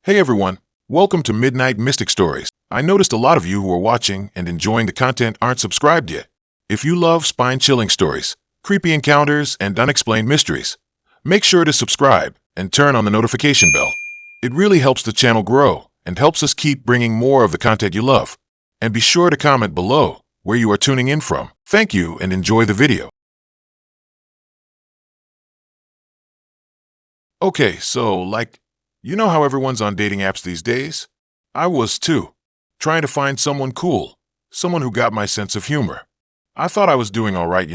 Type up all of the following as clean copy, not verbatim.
Hey everyone, welcome to Midnight Mystic Stories. I noticed a lot of you who are watching and enjoying the content aren't subscribed yet. If you love spine-chilling stories, creepy encounters, and unexplained mysteries, make sure to subscribe and turn on the notification bell. It really helps the channel grow and helps us keep bringing more of the content you love. And be sure to comment below where you are tuning in from. Thank you and enjoy the video. Okay, so you know how everyone's on dating apps these days? I was too, trying to find someone cool, someone who got my sense of humor. I thought I was doing all right,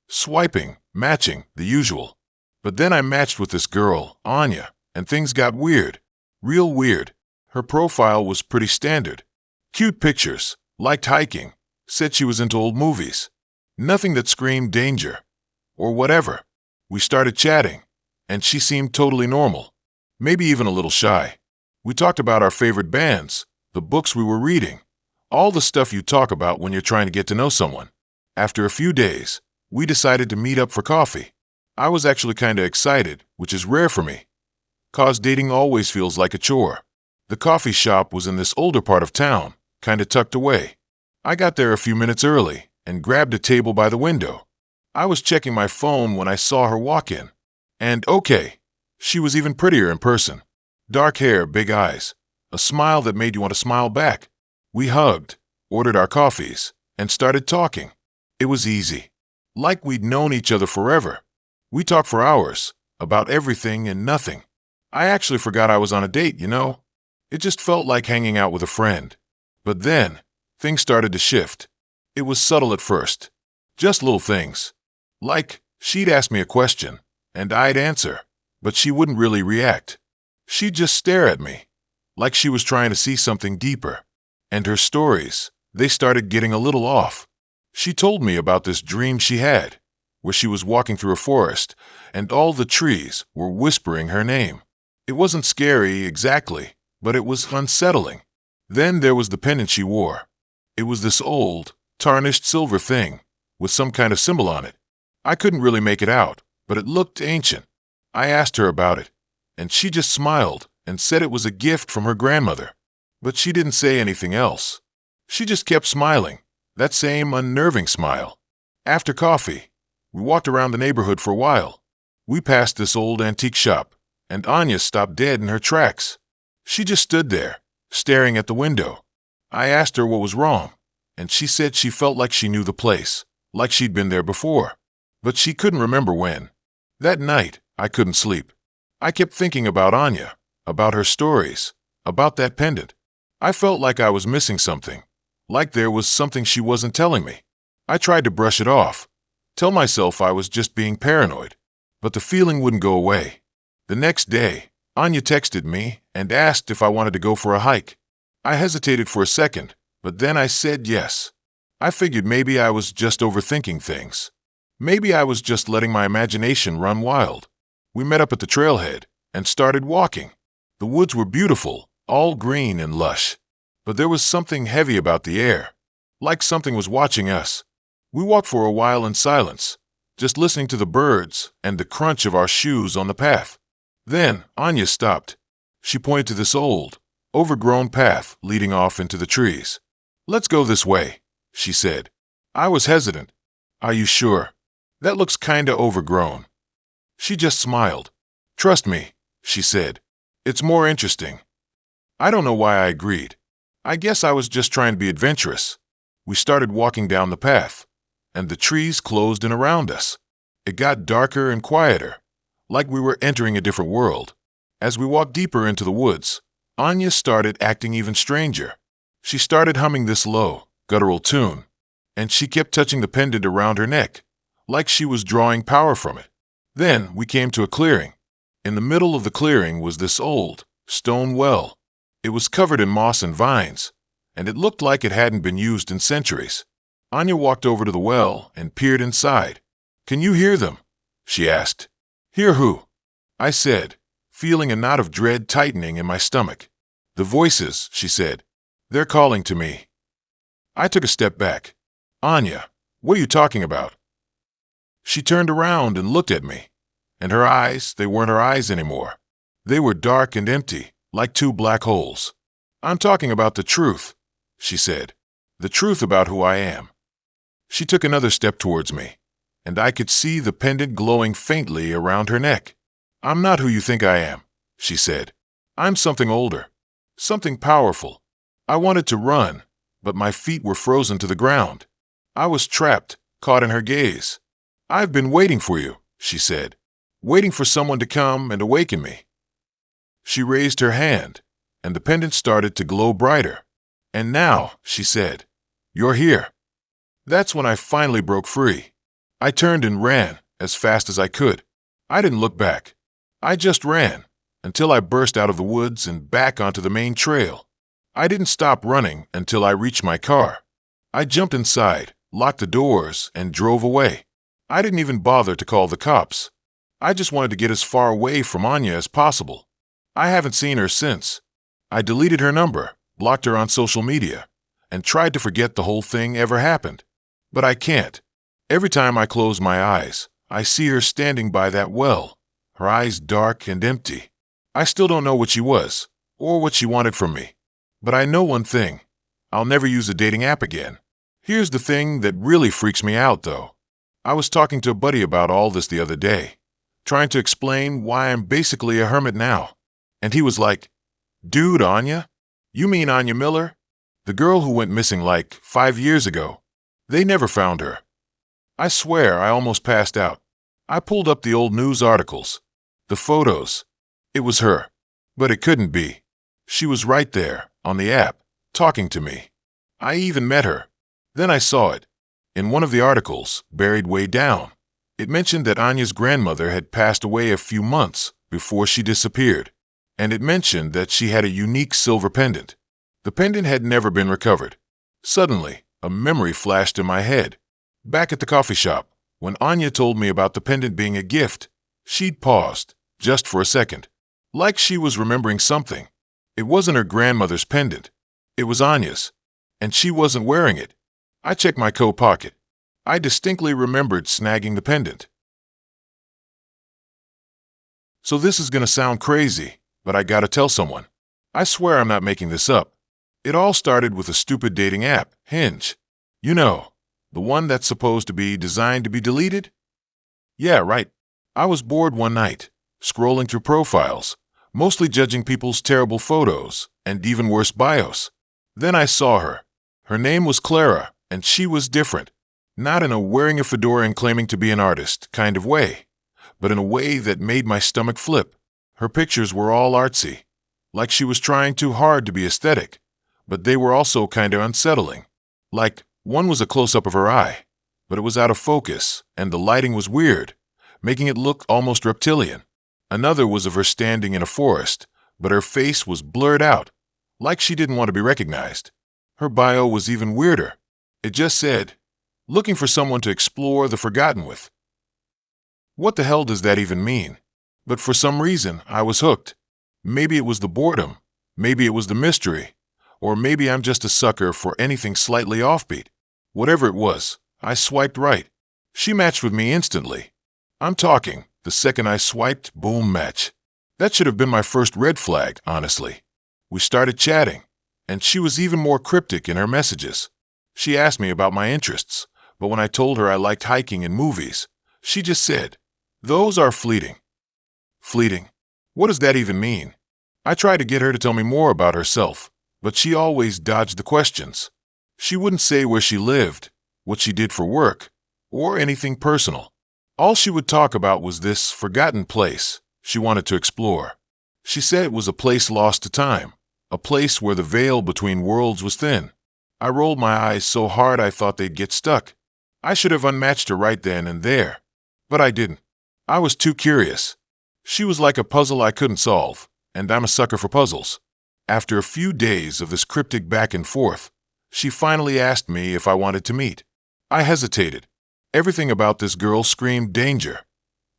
swiping, matching, the usual. But then I matched with this girl, Anya, and things got weird, real weird. Her profile was pretty standard. Cute pictures, liked hiking, said she was into old movies. Nothing that screamed danger, or whatever. We started chatting, and she seemed totally normal. Maybe even a little shy. We talked about our favorite bands, the books we were reading, all the stuff you talk about when you're trying to get to know someone. After a few days, we decided to meet up for coffee. I was actually kinda excited, which is rare for me, 'cause dating always feels like a chore. The coffee shop was in this older part of town, kinda tucked away. I got there a few minutes early and grabbed a table by the window. I was checking my phone when I saw her walk in. And okay, she was even prettier in person. Dark hair, big eyes, a smile that made you want to smile back. We hugged, ordered our coffees, and started talking. It was easy. Like we'd known each other forever. We talked for hours, about everything and nothing. I actually forgot I was on a date, It just felt like hanging out with a friend. But then, things started to shift. It was subtle at first. Just little things. Like, she'd ask me a question, and I'd answer. But she wouldn't really react. She'd just stare at me, like she was trying to see something deeper. And her stories, they started getting a little off. She told me about this dream she had, where she was walking through a forest, and all the trees were whispering her name. It wasn't scary exactly, but it was unsettling. Then there was the pendant she wore. It was this old, tarnished silver thing, with some kind of symbol on it. I couldn't really make it out, but it looked ancient. I asked her about it, and she just smiled and said it was a gift from her grandmother. But she didn't say anything else. She just kept smiling, that same unnerving smile. After coffee, we walked around the neighborhood for a while. We passed this old antique shop, and Anya stopped dead in her tracks. She just stood there, staring at the window. I asked her what was wrong, and she said she felt like she knew the place, like she'd been there before. But she couldn't remember when. That night, I couldn't sleep. I kept thinking about Anya, about her stories, about that pendant. I felt like I was missing something, like there was something she wasn't telling me. I tried to brush it off, tell myself I was just being paranoid, but the feeling wouldn't go away. The next day, Anya texted me and asked if I wanted to go for a hike. I hesitated for a second, but then I said yes. I figured maybe I was just overthinking things. Maybe I was just letting my imagination run wild. We met up at the trailhead and started walking. The woods were beautiful, all green and lush. But there was something heavy about the air, like something was watching us. We walked for a while in silence, just listening to the birds and the crunch of our shoes on the path. Then Anya stopped. She pointed to this old, overgrown path leading off into the trees. "Let's go this way," she said. I was hesitant. "Are you sure? That looks kinda overgrown." She just smiled. "Trust me," she said. "It's more interesting." I don't know why I agreed. I guess I was just trying to be adventurous. We started walking down the path, and the trees closed in around us. It got darker and quieter, like we were entering a different world. As we walked deeper into the woods, Anya started acting even stranger. She started humming this low, guttural tune, and she kept touching the pendant around her neck, like she was drawing power from it. Then we came to a clearing. In the middle of the clearing was this old, stone well. It was covered in moss and vines, and it looked like it hadn't been used in centuries. Anya walked over to the well and peered inside. "Can you hear them?" she asked. "Hear who?" I said, feeling a knot of dread tightening in my stomach. "The voices," she said. "They're calling to me." I took a step back. "Anya, what are you talking about?" She turned around and looked at me, and her eyes, they weren't her eyes anymore. They were dark and empty, like two black holes. I'm talking about the truth, she said. The truth about who I am. She took another step towards me, and I could see the pendant glowing faintly around her neck. I'm not who you think I am, she said. I'm something older, something powerful. I wanted to run, but my feet were frozen to the ground. I was trapped, caught in her gaze. I've been waiting for you, she said, waiting for someone to come and awaken me. She raised her hand, and the pendant started to glow brighter. And now, she said, you're here. That's when I finally broke free. I turned and ran as fast as I could. I didn't look back. I just ran until I burst out of the woods and back onto the main trail. I didn't stop running until I reached my car. I jumped inside, locked the doors, and drove away. I didn't even bother to call the cops. I just wanted to get as far away from Anya as possible. I haven't seen her since. I deleted her number, blocked her on social media, and tried to forget the whole thing ever happened. But I can't. Every time I close my eyes, I see her standing by that well, her eyes dark and empty. I still don't know what she was, or what she wanted from me. But I know one thing. I'll never use a dating app again. Here's the thing that really freaks me out, though. I was talking to a buddy about all this the other day, trying to explain why I'm basically a hermit now. And he was like, dude, Anya? You mean Anya Miller? The girl who went missing like 5 years ago. They never found her. I swear I almost passed out. I pulled up the old news articles, the photos. It was her. But it couldn't be. She was right there, on the app, talking to me. I even met her. Then I saw it. In one of the articles, buried way down, it mentioned that Anya's grandmother had passed away a few months before she disappeared. And it mentioned that she had a unique silver pendant. The pendant had never been recovered. Suddenly, a memory flashed in my head. Back at the coffee shop, when Anya told me about the pendant being a gift, she'd paused, just for a second, like she was remembering something. It wasn't her grandmother's pendant. It was Anya's, and she wasn't wearing it. I checked my coat pocket. I distinctly remembered snagging the pendant. So this is going to sound crazy, but I gotta tell someone. I swear I'm not making this up. It all started with a stupid dating app, Hinge. You know, the one that's supposed to be designed to be deleted? Yeah, right. I was bored one night, scrolling through profiles, mostly judging people's terrible photos and even worse bios. Then I saw her. Her name was Clara, and she was different. Not in a wearing a fedora and claiming to be an artist kind of way, but in a way that made my stomach flip. Her pictures were all artsy, like she was trying too hard to be aesthetic, but they were also kind of unsettling. Like, one was a close-up of her eye, but it was out of focus, and the lighting was weird, making it look almost reptilian. Another was of her standing in a forest, but her face was blurred out, like she didn't want to be recognized. Her bio was even weirder. It just said, looking for someone to explore the forgotten with. What the hell does that even mean? But for some reason, I was hooked. Maybe it was the boredom, maybe it was the mystery, or maybe I'm just a sucker for anything slightly offbeat. Whatever it was, I swiped right. She matched with me instantly. I'm talking, the second I swiped, boom, match. That should have been my first red flag, honestly. We started chatting, and she was even more cryptic in her messages. She asked me about my interests, but when I told her I liked hiking and movies, she just said, "Those are fleeting." Fleeting? What does that even mean? I tried to get her to tell me more about herself, but she always dodged the questions. She wouldn't say where she lived, what she did for work, or anything personal. All she would talk about was this forgotten place she wanted to explore. She said it was a place lost to time, a place where the veil between worlds was thin. I rolled my eyes so hard I thought they'd get stuck. I should have unmatched her right then and there, but I didn't. I was too curious. She was like a puzzle I couldn't solve, and I'm a sucker for puzzles. After a few days of this cryptic back and forth, she finally asked me if I wanted to meet. I hesitated. Everything about this girl screamed danger,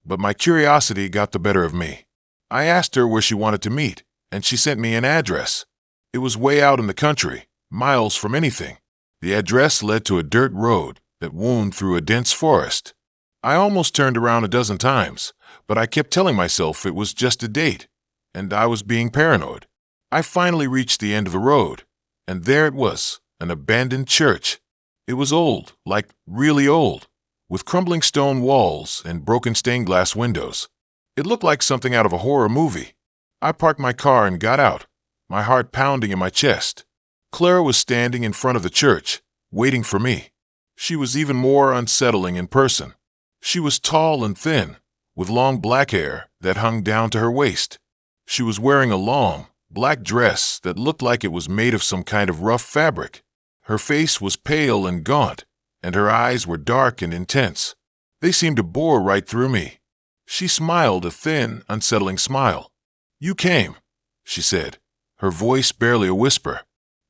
but my curiosity got the better of me. I asked her where she wanted to meet, and she sent me an address. It was way out in the country, miles from anything. The address led to a dirt road that wound through a dense forest. I almost turned around a dozen times, but I kept telling myself it was just a date, and I was being paranoid. I finally reached the end of the road, and there it was, an abandoned church. It was old, like really old, with crumbling stone walls and broken stained glass windows. It looked like something out of a horror movie. I parked my car and got out, my heart pounding in my chest. Clara was standing in front of the church, waiting for me. She was even more unsettling in person. She was tall and thin, with long black hair that hung down to her waist. She was wearing a long, black dress that looked like it was made of some kind of rough fabric. Her face was pale and gaunt, and her eyes were dark and intense. They seemed to bore right through me. She smiled a thin, unsettling smile. "You came," she said, her voice barely a whisper.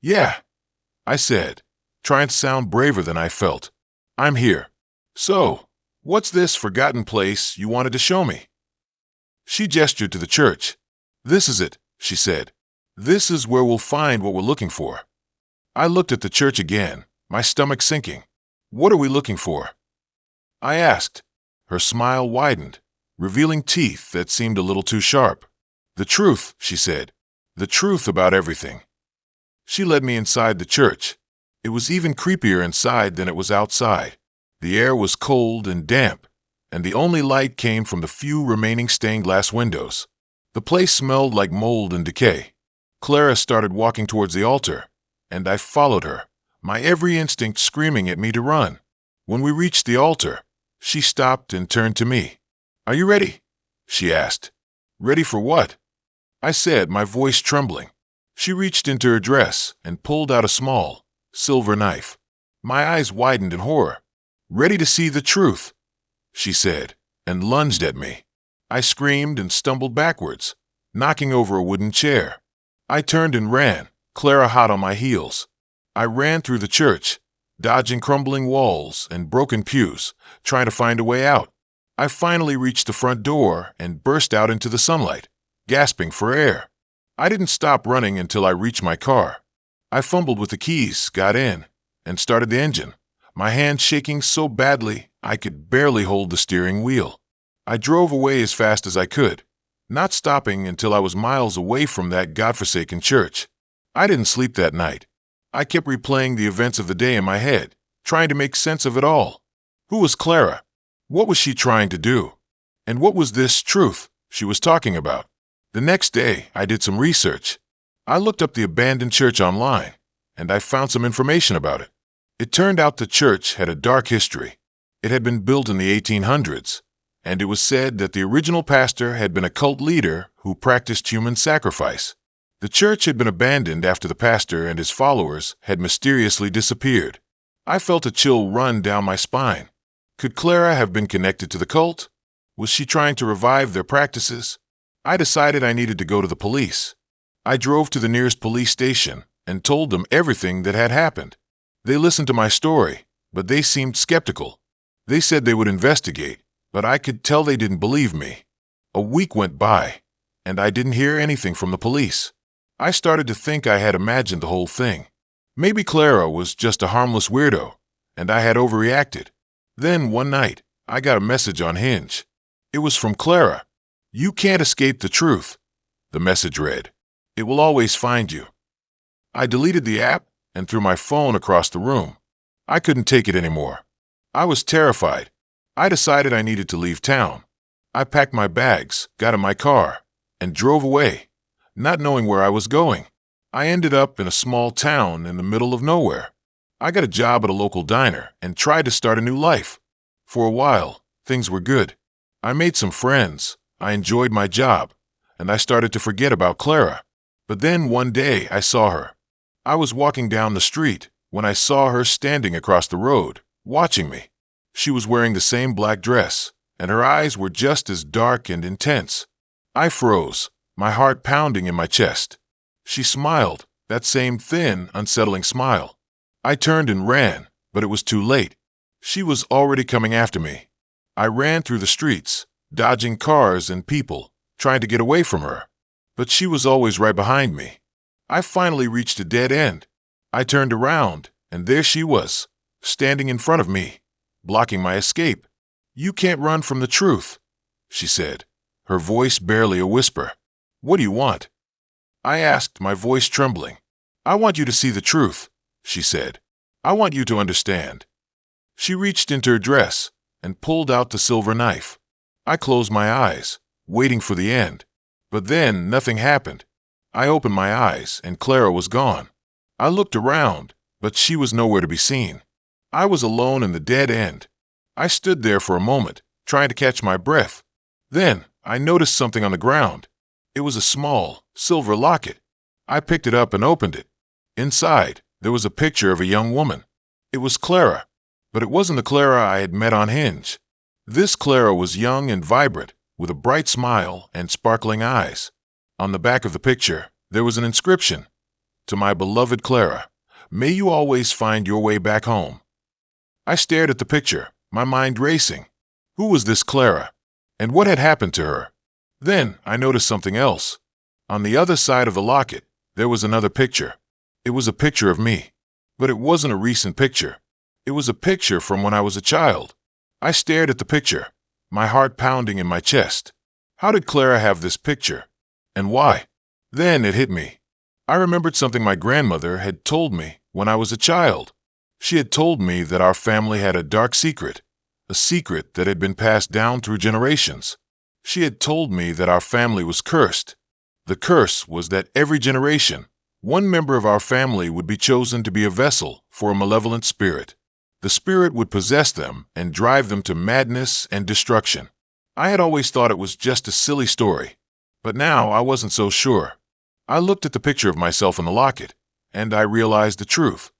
"Yeah," I said, trying to sound braver than I felt. "I'm here. So, what's this forgotten place you wanted to show me?" She gestured to the church. "This is it," she said. "This is where we'll find what we're looking for." I looked at the church again, my stomach sinking. "What are we looking for?" I asked. Her smile widened, revealing teeth that seemed a little too sharp. "The truth," she said. "The truth about everything." She led me inside the church. It was even creepier inside than it was outside. The air was cold and damp, and the only light came from the few remaining stained glass windows. The place smelled like mold and decay. Clara started walking towards the altar, and I followed her, my every instinct screaming at me to run. When we reached the altar, she stopped and turned to me. "Are you ready?" she asked. "Ready for what?" I said, my voice trembling. She reached into her dress and pulled out a small, silver knife. My eyes widened in horror. "Ready to see the truth," she said, and lunged at me. I screamed and stumbled backwards, knocking over a wooden chair. I turned and ran, Clara hot on my heels. I ran through the church, dodging crumbling walls and broken pews, trying to find a way out. I finally reached the front door and burst out into the sunlight, gasping for air. I didn't stop running until I reached my car. I fumbled with the keys, got in, and started the engine, my hand shaking so badly I could barely hold the steering wheel. I drove away as fast as I could, not stopping until I was miles away from that godforsaken church. I didn't sleep that night. I kept replaying the events of the day in my head, trying to make sense of it all. Who was Clara? What was she trying to do? And what was this truth she was talking about? The next day, I did some research. I looked up the abandoned church online, and I found some information about it. It turned out the church had a dark history. It had been built in the 1800s, and it was said that the original pastor had been a cult leader who practiced human sacrifice. The church had been abandoned after the pastor and his followers had mysteriously disappeared. I felt a chill run down my spine. Could Clara have been connected to the cult? Was she trying to revive their practices? I decided I needed to go to the police. I drove to the nearest police station and told them everything that had happened. They listened to my story, but they seemed skeptical. They said they would investigate, but I could tell they didn't believe me. A week went by, and I didn't hear anything from the police. I started to think I had imagined the whole thing. Maybe Clara was just a harmless weirdo, and I had overreacted. Then one night, I got a message on Hinge. It was from Clara. "You can't escape the truth," the message read. "It will always find you." I deleted the app and threw my phone across the room. I couldn't take it anymore. I was terrified. I decided I needed to leave town. I packed my bags, got in my car, and drove away, not knowing where I was going. I ended up in a small town in the middle of nowhere. I got a job at a local diner and tried to start a new life. For a while, things were good. I made some friends, I enjoyed my job, and I started to forget about Clara. But then one day I saw her. I was walking down the street when I saw her standing across the road, watching me. She was wearing the same black dress, and her eyes were just as dark and intense. I froze, my heart pounding in my chest. She smiled, that same thin, unsettling smile. I turned and ran, but it was too late. She was already coming after me. I ran through the streets, dodging cars and people, trying to get away from her. But she was always right behind me. I finally reached a dead end. I turned around, and there she was, standing in front of me, blocking my escape. "You can't run from the truth," she said, her voice barely a whisper. "What do you want?" I asked, my voice trembling. I want you to see the truth, she said. I want you to understand. She reached into her dress and pulled out the silver knife. I closed my eyes, waiting for the end. But then nothing happened. I opened my eyes and Clara was gone. I looked around, but she was nowhere to be seen. I was alone in the dead end. I stood there for a moment, trying to catch my breath. Then I noticed something on the ground. It was a small, silver locket. I picked it up and opened it. Inside, there was a picture of a young woman. It was Clara, but it wasn't the Clara I had met on Hinge. This Clara was young and vibrant, with a bright smile and sparkling eyes. On the back of the picture, there was an inscription. To my beloved Clara, may you always find your way back home. I stared at the picture, my mind racing. Who was this Clara? And what had happened to her? Then I noticed something else. On the other side of the locket, there was another picture. It was a picture of me. But it wasn't a recent picture. It was a picture from when I was a child. I stared at the picture, my heart pounding in my chest. How did Clara have this picture? And why? Then it hit me. I remembered something my grandmother had told me when I was a child. She had told me that our family had a dark secret, a secret that had been passed down through generations. She had told me that our family was cursed. The curse was that every generation, one member of our family would be chosen to be a vessel for a malevolent spirit. The spirit would possess them and drive them to madness and destruction. I had always thought it was just a silly story, but now I wasn't so sure. I looked at the picture of myself in the locket, and I realized the truth.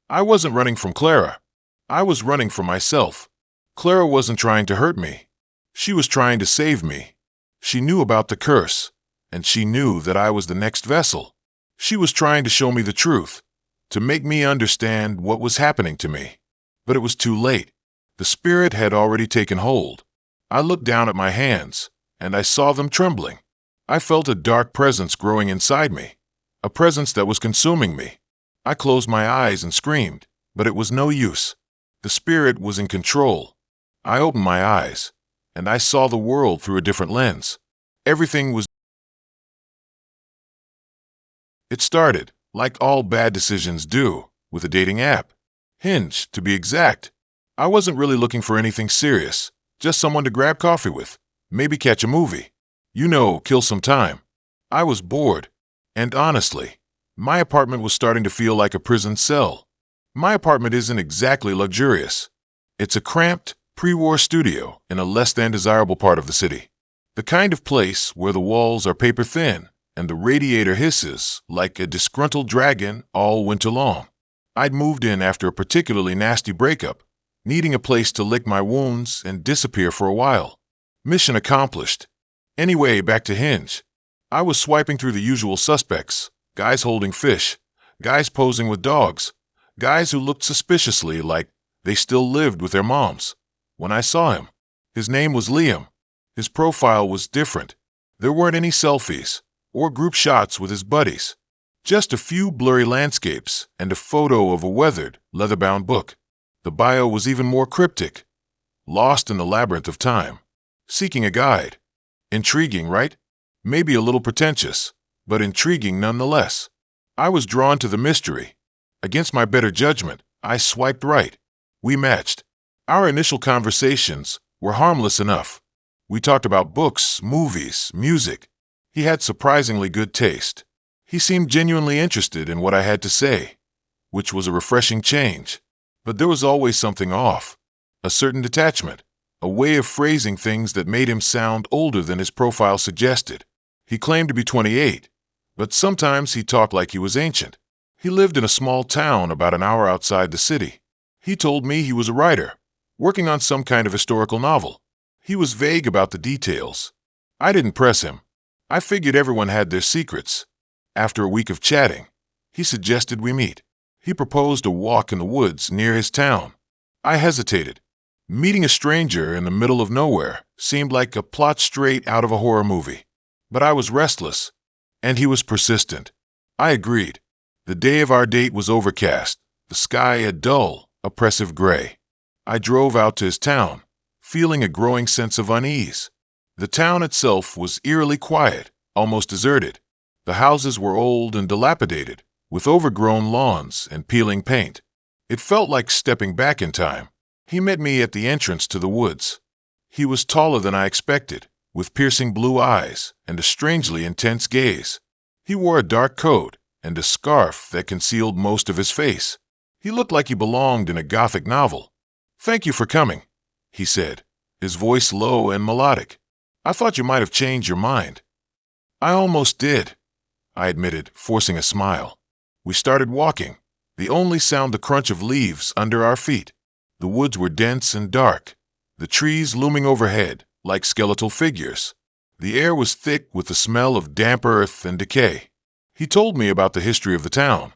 I wasn't running from Clara. I was running from myself. Clara wasn't trying to hurt me. She was trying to save me. She knew about the curse, and she knew that I was the next vessel. She was trying to show me the truth, to make me understand what was happening to me. But it was too late. The spirit had already taken hold. I looked down at my hands, and I saw them trembling. I felt a dark presence growing inside me, a presence that was consuming me. I closed my eyes and screamed, but it was no use. The spirit was in control. I opened my eyes, and I saw the world through a different lens. Everything was... It started, like all bad decisions do, with a dating app. Hinge, to be exact. I wasn't really looking for anything serious, just someone to grab coffee with, maybe catch a movie. Kill some time. I was bored, and honestly, my apartment was starting to feel like a prison cell. My apartment isn't exactly luxurious. It's a cramped, pre-war studio in a less than desirable part of the city. The kind of place where the walls are paper thin and the radiator hisses like a disgruntled dragon all winter long. I'd moved in after a particularly nasty breakup, needing a place to lick my wounds and disappear for a while. Mission accomplished. Anyway, back to Hinge. I was swiping through the usual suspects, guys holding fish, guys posing with dogs, guys who looked suspiciously like they still lived with their moms. When I saw him, his name was Liam. His profile was different. There weren't any selfies or group shots with his buddies. Just a few blurry landscapes and a photo of a weathered, leather-bound book. The bio was even more cryptic. Lost in the labyrinth of time. Seeking a guide. Intriguing, right? Maybe a little pretentious, but intriguing nonetheless. I was drawn to the mystery. Against my better judgment, I swiped right. We matched. Our initial conversations were harmless enough. We talked about books, movies, music. He had surprisingly good taste. He seemed genuinely interested in what I had to say, which was a refreshing change. But there was always something off. A certain detachment, a way of phrasing things that made him sound older than his profile suggested. He claimed to be 28, but sometimes he talked like he was ancient. He lived in a small town about an hour outside the city. He told me he was a writer, working on some kind of historical novel. He was vague about the details. I didn't press him. I figured everyone had their secrets. After a week of chatting, he suggested we meet. He proposed a walk in the woods near his town. I hesitated. Meeting a stranger in the middle of nowhere seemed like a plot straight out of a horror movie. But I was restless, and he was persistent. I agreed. The day of our date was overcast, the sky a dull, oppressive gray. I drove out to his town, feeling a growing sense of unease. The town itself was eerily quiet, almost deserted. The houses were old and dilapidated, with overgrown lawns and peeling paint. It felt like stepping back in time. He met me at the entrance to the woods. He was taller than I expected, with piercing blue eyes and a strangely intense gaze. He wore a dark coat and a scarf that concealed most of his face. He looked like he belonged in a Gothic novel. "Thank you for coming," he said, his voice low and melodic. "I thought you might have changed your mind." "I almost did," I admitted, forcing a smile. We started walking, the only sound the crunch of leaves under our feet. The woods were dense and dark, the trees looming overhead like skeletal figures. The air was thick with the smell of damp earth and decay. He told me about the history of the town,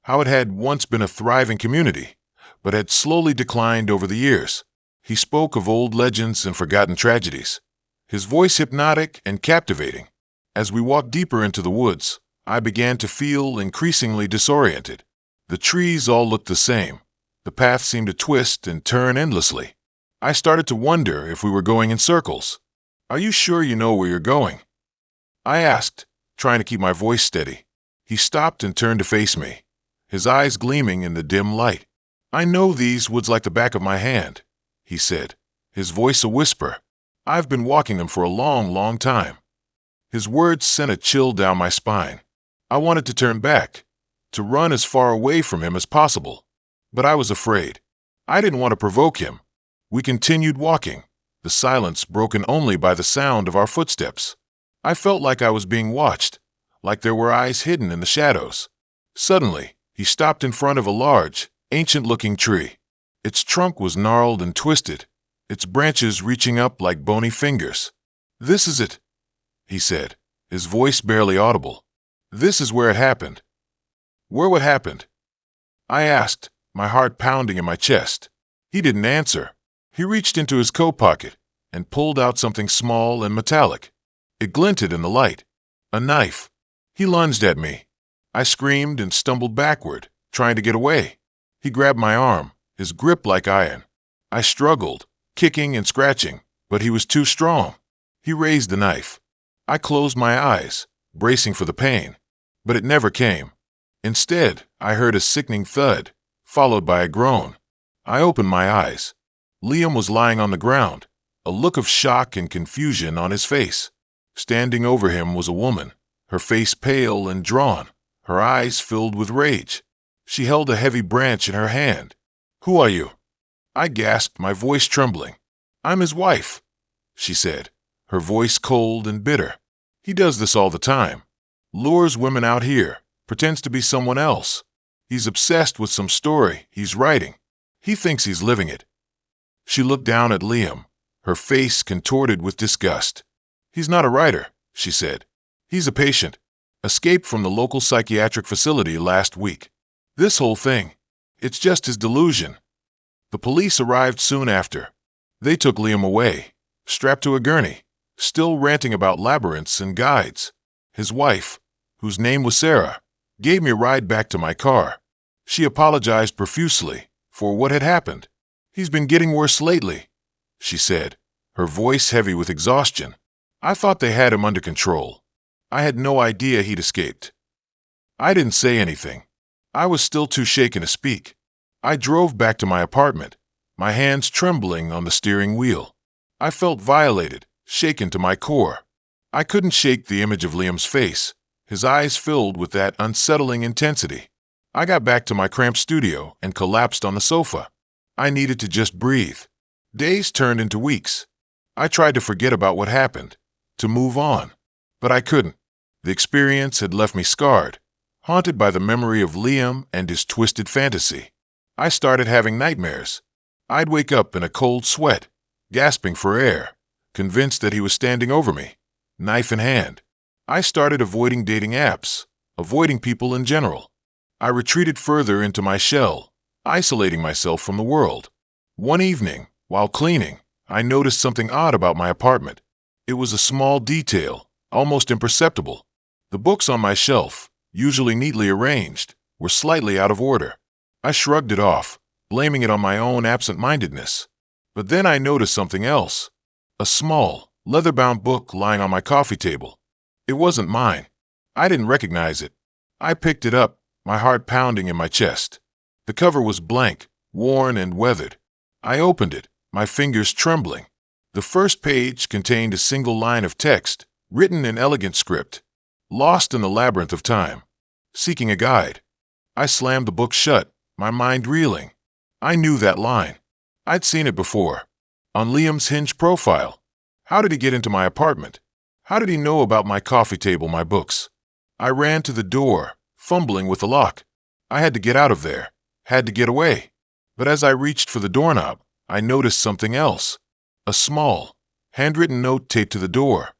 how it had once been a thriving community, but had slowly declined over the years. He spoke of old legends and forgotten tragedies, his voice hypnotic and captivating. As we walked deeper into the woods, I began to feel increasingly disoriented. The trees all looked the same. The path seemed to twist and turn endlessly. I started to wonder if we were going in circles. "Are you sure you know where you're going?" I asked, trying to keep my voice steady. He stopped and turned to face me, his eyes gleaming in the dim light. "I know these woods like the back of my hand," he said, his voice a whisper. "I've been walking them for a long, long time." His words sent a chill down my spine. I wanted to turn back, to run as far away from him as possible. But I was afraid. I didn't want to provoke him. We continued walking, the silence broken only by the sound of our footsteps. I felt like I was being watched, like there were eyes hidden in the shadows. Suddenly, he stopped in front of a large, ancient-looking tree. Its trunk was gnarled and twisted, its branches reaching up like bony fingers. "This is it," he said, his voice barely audible. "This is where it happened." "Where what happened?" I asked, my heart pounding in my chest. He didn't answer. He reached into his coat pocket and pulled out something small and metallic. It glinted in the light. A knife. He lunged at me. I screamed and stumbled backward, trying to get away. He grabbed my arm, his grip like iron. I struggled, kicking and scratching, but he was too strong. He raised the knife. I closed my eyes, bracing for the pain, but it never came. Instead, I heard a sickening thud, followed by a groan. I opened my eyes. Liam was lying on the ground, a look of shock and confusion on his face. Standing over him was a woman, her face pale and drawn, her eyes filled with rage. She held a heavy branch in her hand. "Who are you?" I gasped, my voice trembling. "I'm his wife," she said, her voice cold and bitter. "He does this all the time. Lures women out here, pretends to be someone else. He's obsessed with some story he's writing. He thinks he's living it." She looked down at Liam, her face contorted with disgust. "He's not a writer," she said. "He's a patient. Escaped from the local psychiatric facility last week. This whole thing, it's just his delusion." The police arrived soon after. They took Liam away, strapped to a gurney, still ranting about labyrinths and guides. His wife, whose name was Sarah, gave me a ride back to my car. She apologized profusely for what had happened. "He's been getting worse lately," she said, her voice heavy with exhaustion. "I thought they had him under control. I had no idea he'd escaped." I didn't say anything. I was still too shaken to speak. I drove back to my apartment, my hands trembling on the steering wheel. I felt violated, shaken to my core. I couldn't shake the image of Liam's face, his eyes filled with that unsettling intensity. I got back to my cramped studio and collapsed on the sofa. I needed to just breathe. Days turned into weeks. I tried to forget about what happened, to move on, but I couldn't. The experience had left me scarred, haunted by the memory of Liam and his twisted fantasy. I started having nightmares. I'd wake up in a cold sweat, gasping for air, convinced that he was standing over me, knife in hand. I started avoiding dating apps, avoiding people in general. I retreated further into my shell, isolating myself from the world. One evening, while cleaning, I noticed something odd about my apartment. It was a small detail, almost imperceptible. The books on my shelf, usually neatly arranged, were slightly out of order. I shrugged it off, blaming it on my own absent-mindedness. But then I noticed something else. A small, leather-bound book lying on my coffee table. It wasn't mine. I didn't recognize it. I picked it up, my heart pounding in my chest. The cover was blank, worn and weathered. I opened it, my fingers trembling. The first page contained a single line of text, written in elegant script. Lost in the labyrinth of time. Seeking a guide. I slammed the book shut, my mind reeling. I knew that line. I'd seen it before. On Liam's Hinge profile. How did he get into my apartment? How did he know about my coffee table, my books? I ran to the door, fumbling with the lock. I had to get out of there. Had to get away. But as I reached for the doorknob, I noticed something else. A small, handwritten note taped to the door.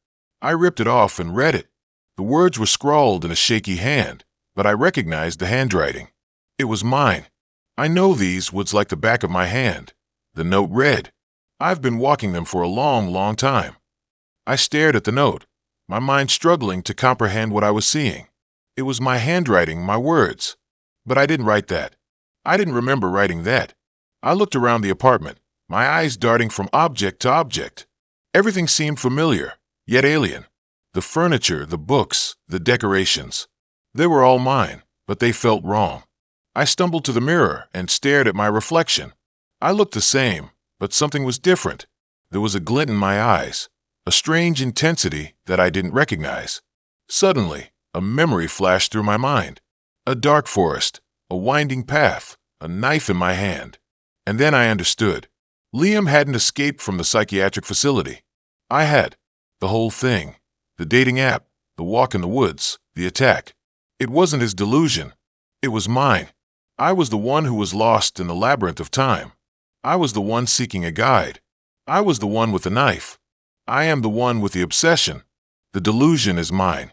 I ripped it off and read it. The words were scrawled in a shaky hand, but I recognized the handwriting. It was mine. I know these words like the back of my hand. The note read, "I've been walking them for a long, long time." I stared at the note, my mind struggling to comprehend what I was seeing. It was my handwriting, my words. But I didn't write that. I didn't remember writing that. I looked around the apartment, my eyes darting from object to object. Everything seemed familiar, yet alien. The furniture, the books, the decorations. They were all mine, but they felt wrong. I stumbled to the mirror and stared at my reflection. I looked the same, but something was different. There was a glint in my eyes, a strange intensity that I didn't recognize. Suddenly, a memory flashed through my mind. A dark forest, a winding path, a knife in my hand. And then I understood. Liam hadn't escaped from the psychiatric facility. I had. The whole thing. The dating app, the walk in the woods, the attack. It wasn't his delusion. It was mine. I was the one who was lost in the labyrinth of time. I was the one seeking a guide. I was the one with the knife. I am the one with the obsession. The delusion is mine.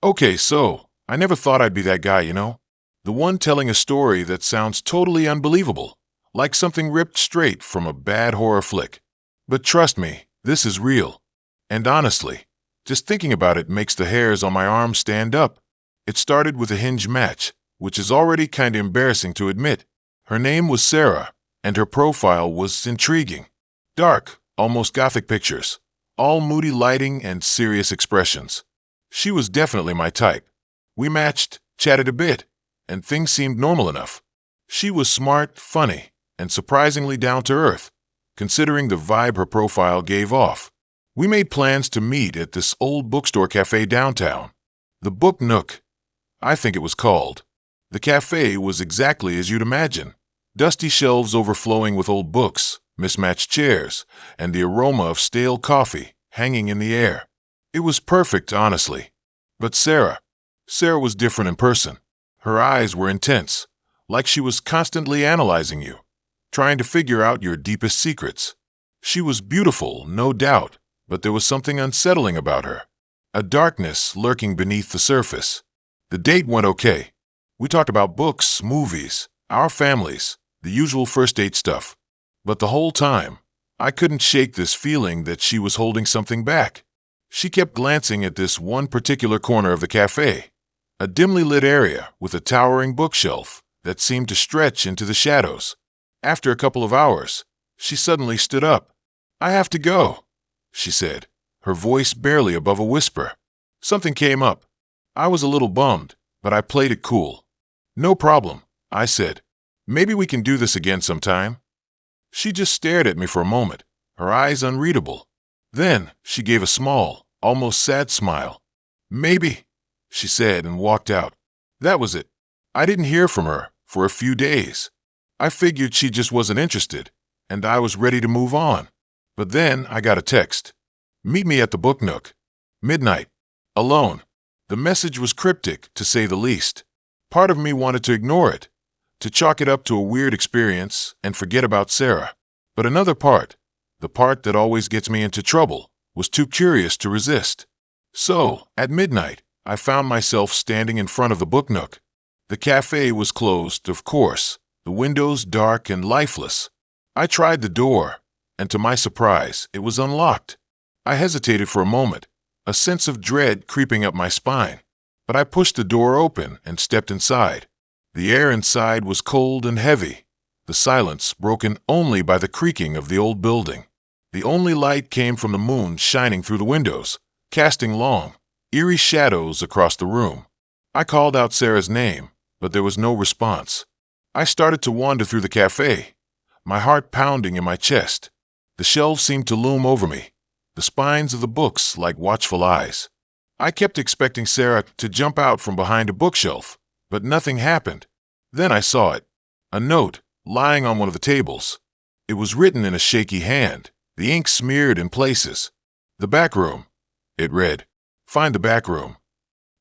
Okay, so, I never thought I'd be that guy, you know? The one telling a story that sounds totally unbelievable, like something ripped straight from a bad horror flick. But trust me, this is real. And honestly, just thinking about it makes the hairs on my arms stand up. It started with a Hinge match, which is already kinda embarrassing to admit. Her name was Sarah, and her profile was intriguing. Dark, almost gothic pictures, all moody lighting and serious expressions. She was definitely my type. We matched, chatted a bit, and things seemed normal enough. She was smart, funny, and surprisingly down to earth, considering the vibe her profile gave off. We made plans to meet at this old bookstore cafe downtown. The Book Nook, I think it was called. The cafe was exactly as you'd imagine. Dusty shelves overflowing with old books, mismatched chairs, and the aroma of stale coffee hanging in the air. It was perfect, honestly. But Sarah was different in person. Her eyes were intense, like she was constantly analyzing you, trying to figure out your deepest secrets. She was beautiful, no doubt, but there was something unsettling about her, a darkness lurking beneath the surface. The date went okay. We talked about books, movies, our families, the usual first date stuff. But the whole time, I couldn't shake this feeling that she was holding something back. She kept glancing at this one particular corner of the cafe, a dimly lit area with a towering bookshelf that seemed to stretch into the shadows. After a couple of hours, she suddenly stood up. "I have to go," she said, her voice barely above a whisper. Something came up. I was a little bummed, but I played it cool. "No problem," I said. "Maybe we can do this again sometime." She just stared at me for a moment, her eyes unreadable. Then she gave a small, almost sad smile. "Maybe," she said and walked out. That was it. I didn't hear from her for a few days. I figured she just wasn't interested, and I was ready to move on. But then I got a text. "Meet me at the Book Nook. Midnight. Alone." The message was cryptic, to say the least. Part of me wanted to ignore it, to chalk it up to a weird experience and forget about Sarah. But another part, the part that always gets me into trouble, was too curious to resist. So, at midnight, I found myself standing in front of the Book Nook. The cafe was closed, of course, the windows dark and lifeless. I tried the door, and to my surprise, it was unlocked. I hesitated for a moment, a sense of dread creeping up my spine. But I pushed the door open and stepped inside. The air inside was cold and heavy, the silence broken only by the creaking of the old building. The only light came from the moon shining through the windows, casting long, eerie shadows across the room. I called out Sarah's name, but there was no response. I started to wander through the cafe, my heart pounding in my chest. The shelves seemed to loom over me, the spines of the books like watchful eyes. I kept expecting Sarah to jump out from behind a bookshelf, but nothing happened. Then I saw it, a note lying on one of the tables. It was written in a shaky hand, the ink smeared in places. "The back room," it read. "Find the back room."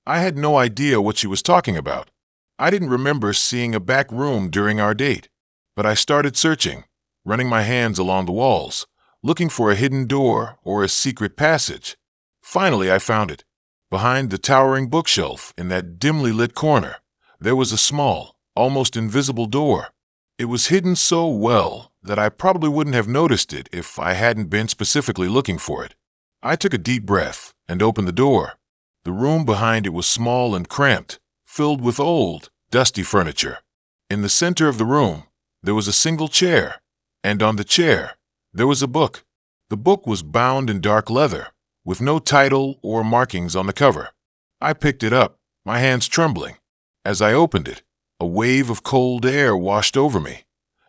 I had no idea what she was talking about. I didn't remember seeing a back room during our date, but I started searching, running my hands along the walls, looking for a hidden door or a secret passage. Finally, I found it. Behind the towering bookshelf in that dimly lit corner, there was a small, almost invisible door. It was hidden so well that I probably wouldn't have noticed it if I hadn't been specifically looking for it. I took a deep breath and opened the door. The room behind it was small and cramped, filled with old, dusty furniture. In the center of the room, there was a single chair, and on the chair, there was a book. The book was bound in dark leather, with no title or markings on the cover. I picked it up, my hands trembling. As I opened it, a wave of cold air washed over me,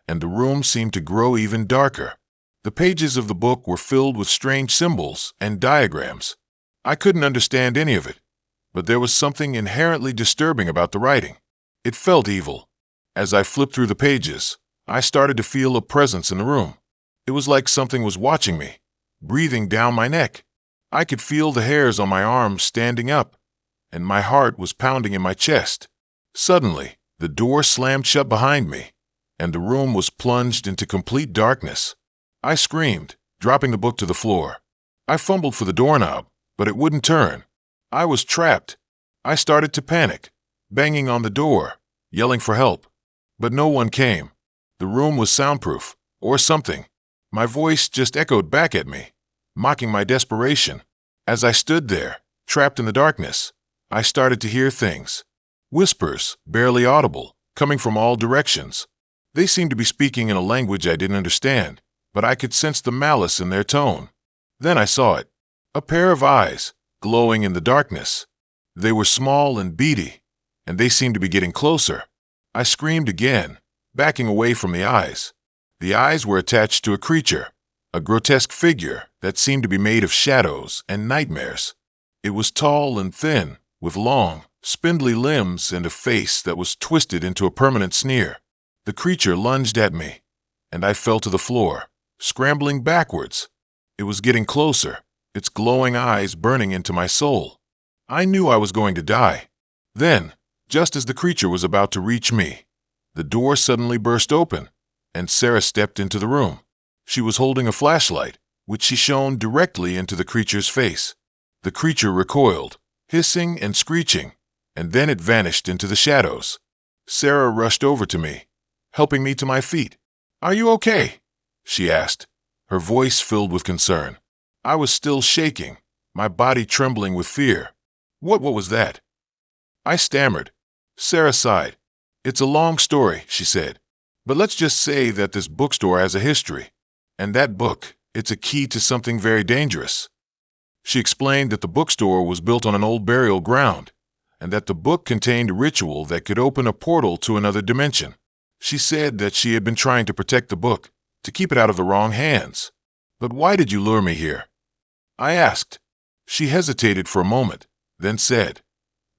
and the room seemed to grow even darker. The pages of the book were filled with strange symbols and diagrams. I couldn't understand any of it, but there was something inherently disturbing about the writing. It felt evil. As I flipped through the pages, I started to feel a presence in the room. It was like something was watching me, breathing down my neck. I could feel the hairs on my arms standing up, and my heart was pounding in my chest. Suddenly, the door slammed shut behind me, and the room was plunged into complete darkness. I screamed, dropping the book to the floor. I fumbled for the doorknob, but it wouldn't turn. I was trapped. I started to panic, banging on the door, yelling for help. But no one came. The room was soundproof, or something. My voice just echoed back at me, mocking my desperation. As I stood there, trapped in the darkness, I started to hear things. Whispers, barely audible, coming from all directions. They seemed to be speaking in a language I didn't understand, but I could sense the malice in their tone. Then I saw it. A pair of eyes, glowing in the darkness. They were small and beady, and they seemed to be getting closer. I screamed again, backing away from the eyes. The eyes were attached to a creature, a grotesque figure that seemed to be made of shadows and nightmares. It was tall and thin, with long, spindly limbs and a face that was twisted into a permanent sneer. The creature lunged at me, and I fell to the floor, scrambling backwards. It was getting closer, its glowing eyes burning into my soul. I knew I was going to die. Then, just as the creature was about to reach me, the door suddenly burst open, and Sarah stepped into the room. She was holding a flashlight, which she shone directly into the creature's face. The creature recoiled, hissing and screeching, and then it vanished into the shadows. Sarah rushed over to me, helping me to my feet. "Are you okay?" she asked, her voice filled with concern. I was still shaking, my body trembling with fear. What was that?" I stammered. Sarah sighed. "It's a long story," she said, "but let's just say that this bookstore has a history, and that book, it's a key to something very dangerous." She explained that the bookstore was built on an old burial ground, and that the book contained a ritual that could open a portal to another dimension. She said that she had been trying to protect the book, to keep it out of the wrong hands. "But why did you lure me here?" I asked. She hesitated for a moment, then said,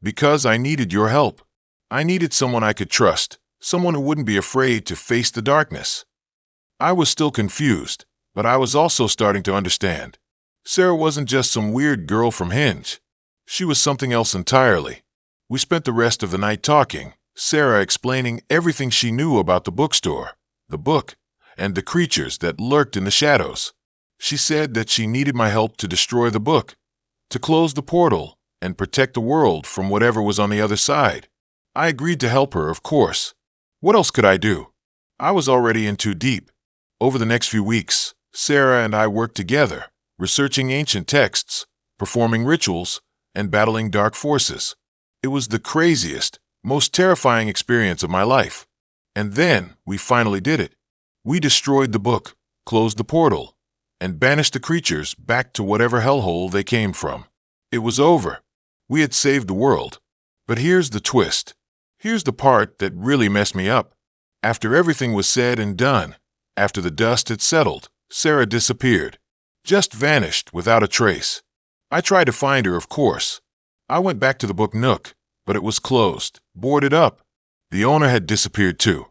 "Because I needed your help. I needed someone I could trust, someone who wouldn't be afraid to face the darkness." I was still confused, but I was also starting to understand. Sarah wasn't just some weird girl from Hinge. She was something else entirely. We spent the rest of the night talking, Sarah explaining everything she knew about the bookstore, the book, and the creatures that lurked in the shadows. She said that she needed my help to destroy the book, to close the portal, and protect the world from whatever was on the other side. I agreed to help her, of course. What else could I do? I was already in too deep. Over the next few weeks, Sarah and I worked together, researching ancient texts, performing rituals, and battling dark forces. It was the craziest, most terrifying experience of my life. And then we finally did it. We destroyed the book, closed the portal, and banished the creatures back to whatever hellhole they came from. It was over. We had saved the world. But here's the twist. Here's the part that really messed me up. After everything was said and done, after the dust had settled, Sarah disappeared. Just vanished without a trace. I tried to find her, of course. I went back to the book nook, but it was closed, boarded up. The owner had disappeared too.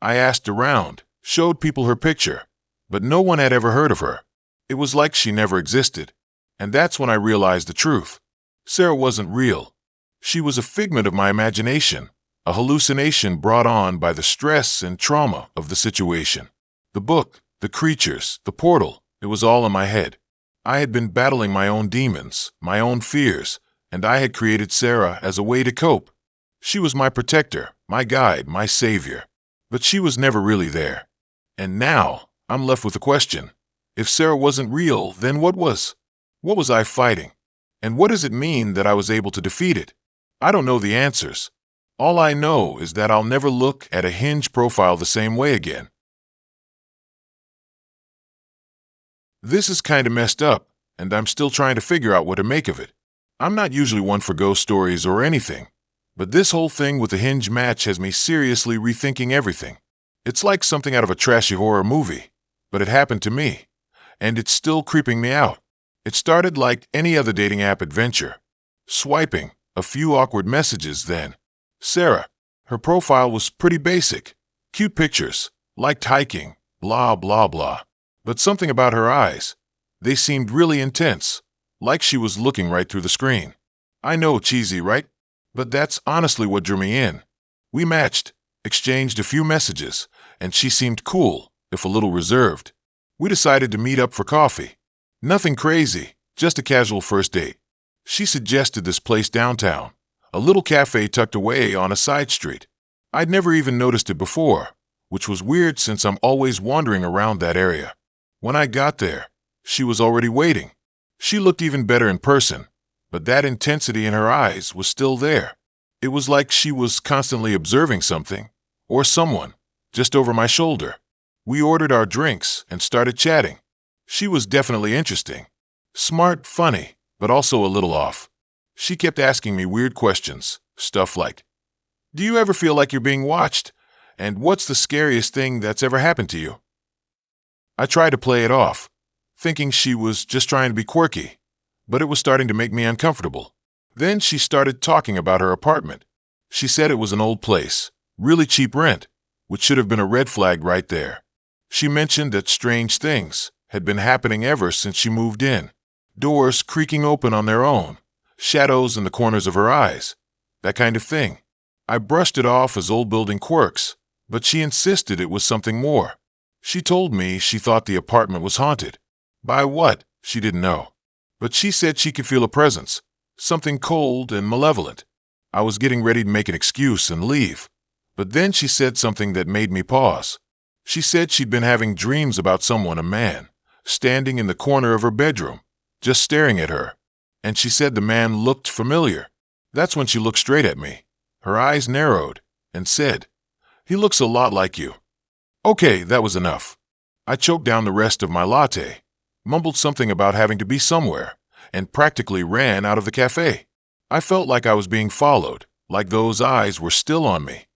I asked around, showed people her picture, but no one had ever heard of her. It was like she never existed. And that's when I realized the truth. Sarah wasn't real. She was a figment of my imagination, a hallucination brought on by the stress and trauma of the situation. The book, the creatures, the portal, it was all in my head. I had been battling my own demons, my own fears, and I had created Sarah as a way to cope. She was my protector, my guide, my savior. But she was never really there. And now, I'm left with the question. If Sarah wasn't real, then what was? What was I fighting? And what does it mean that I was able to defeat it? I don't know the answers. All I know is that I'll never look at a Hinge profile the same way again. This is kinda messed up, and I'm still trying to figure out what to make of it. I'm not usually one for ghost stories or anything, but this whole thing with the Hinge match has me seriously rethinking everything. It's like something out of a trashy horror movie, but it happened to me, and it's still creeping me out. It started like any other dating app adventure. Swiping, a few awkward messages, then Sarah. Her profile was pretty basic. Cute pictures, liked hiking, blah blah blah. But something about her eyes. They seemed really intense, like she was looking right through the screen. I know, cheesy, right? But that's honestly what drew me in. We matched, exchanged a few messages, and she seemed cool, if a little reserved. We decided to meet up for coffee. Nothing crazy, just a casual first date. She suggested this place downtown, a little cafe tucked away on a side street. I'd never even noticed it before, which was weird since I'm always wandering around that area. When I got there, she was already waiting. She looked even better in person, but that intensity in her eyes was still there. It was like she was constantly observing something, or someone, just over my shoulder. We ordered our drinks and started chatting. She was definitely interesting. Smart, funny, but also a little off. She kept asking me weird questions, stuff like, "Do you ever feel like you're being watched? And what's the scariest thing that's ever happened to you?" I tried to play it off, thinking she was just trying to be quirky, but it was starting to make me uncomfortable. Then she started talking about her apartment. She said it was an old place, really cheap rent, which should have been a red flag right there. She mentioned that strange things had been happening ever since she moved in. Doors creaking open on their own, shadows in the corners of her eyes, that kind of thing. I brushed it off as old building quirks, but she insisted it was something more. She told me she thought the apartment was haunted. By what? She didn't know. But she said she could feel a presence, something cold and malevolent. I was getting ready to make an excuse and leave, but then she said something that made me pause. She said she'd been having dreams about someone, a man, standing in the corner of her bedroom, just staring at her. And she said the man looked familiar. That's when she looked straight at me. Her eyes narrowed and said, "He looks a lot like you." Okay, that was enough. I choked down the rest of my latte, mumbled something about having to be somewhere, and practically ran out of the cafe. I felt like I was being followed, like those eyes were still on me,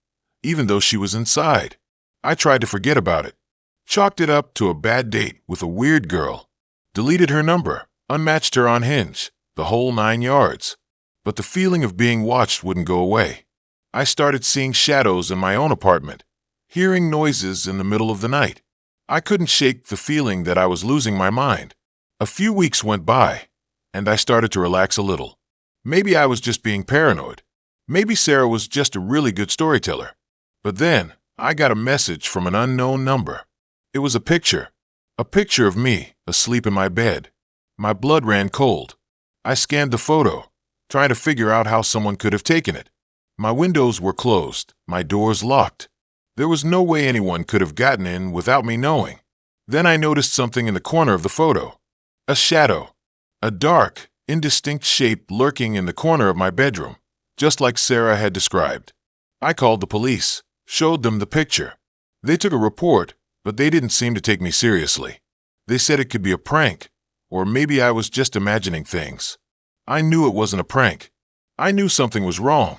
even though she was inside. I tried to forget about it, chalked it up to a bad date with a weird girl, deleted her number, unmatched her on Hinge, the whole 9 yards. But the feeling of being watched wouldn't go away. I started seeing shadows in my own apartment, hearing noises in the middle of the night. I couldn't shake the feeling that I was losing my mind. A few weeks went by, and I started to relax a little. Maybe I was just being paranoid. Maybe Sarah was just a really good storyteller. But then, I got a message from an unknown number. It was a picture of me, asleep in my bed. My blood ran cold. I scanned the photo, trying to figure out how someone could have taken it. My windows were closed, my doors locked. There was no way anyone could have gotten in without me knowing. Then I noticed something in the corner of the photo. A shadow. A dark, indistinct shape lurking in the corner of my bedroom, just like Sarah had described. I called the police, showed them the picture. They took a report, but they didn't seem to take me seriously. They said it could be a prank, or maybe I was just imagining things. I knew it wasn't a prank. I knew something was wrong.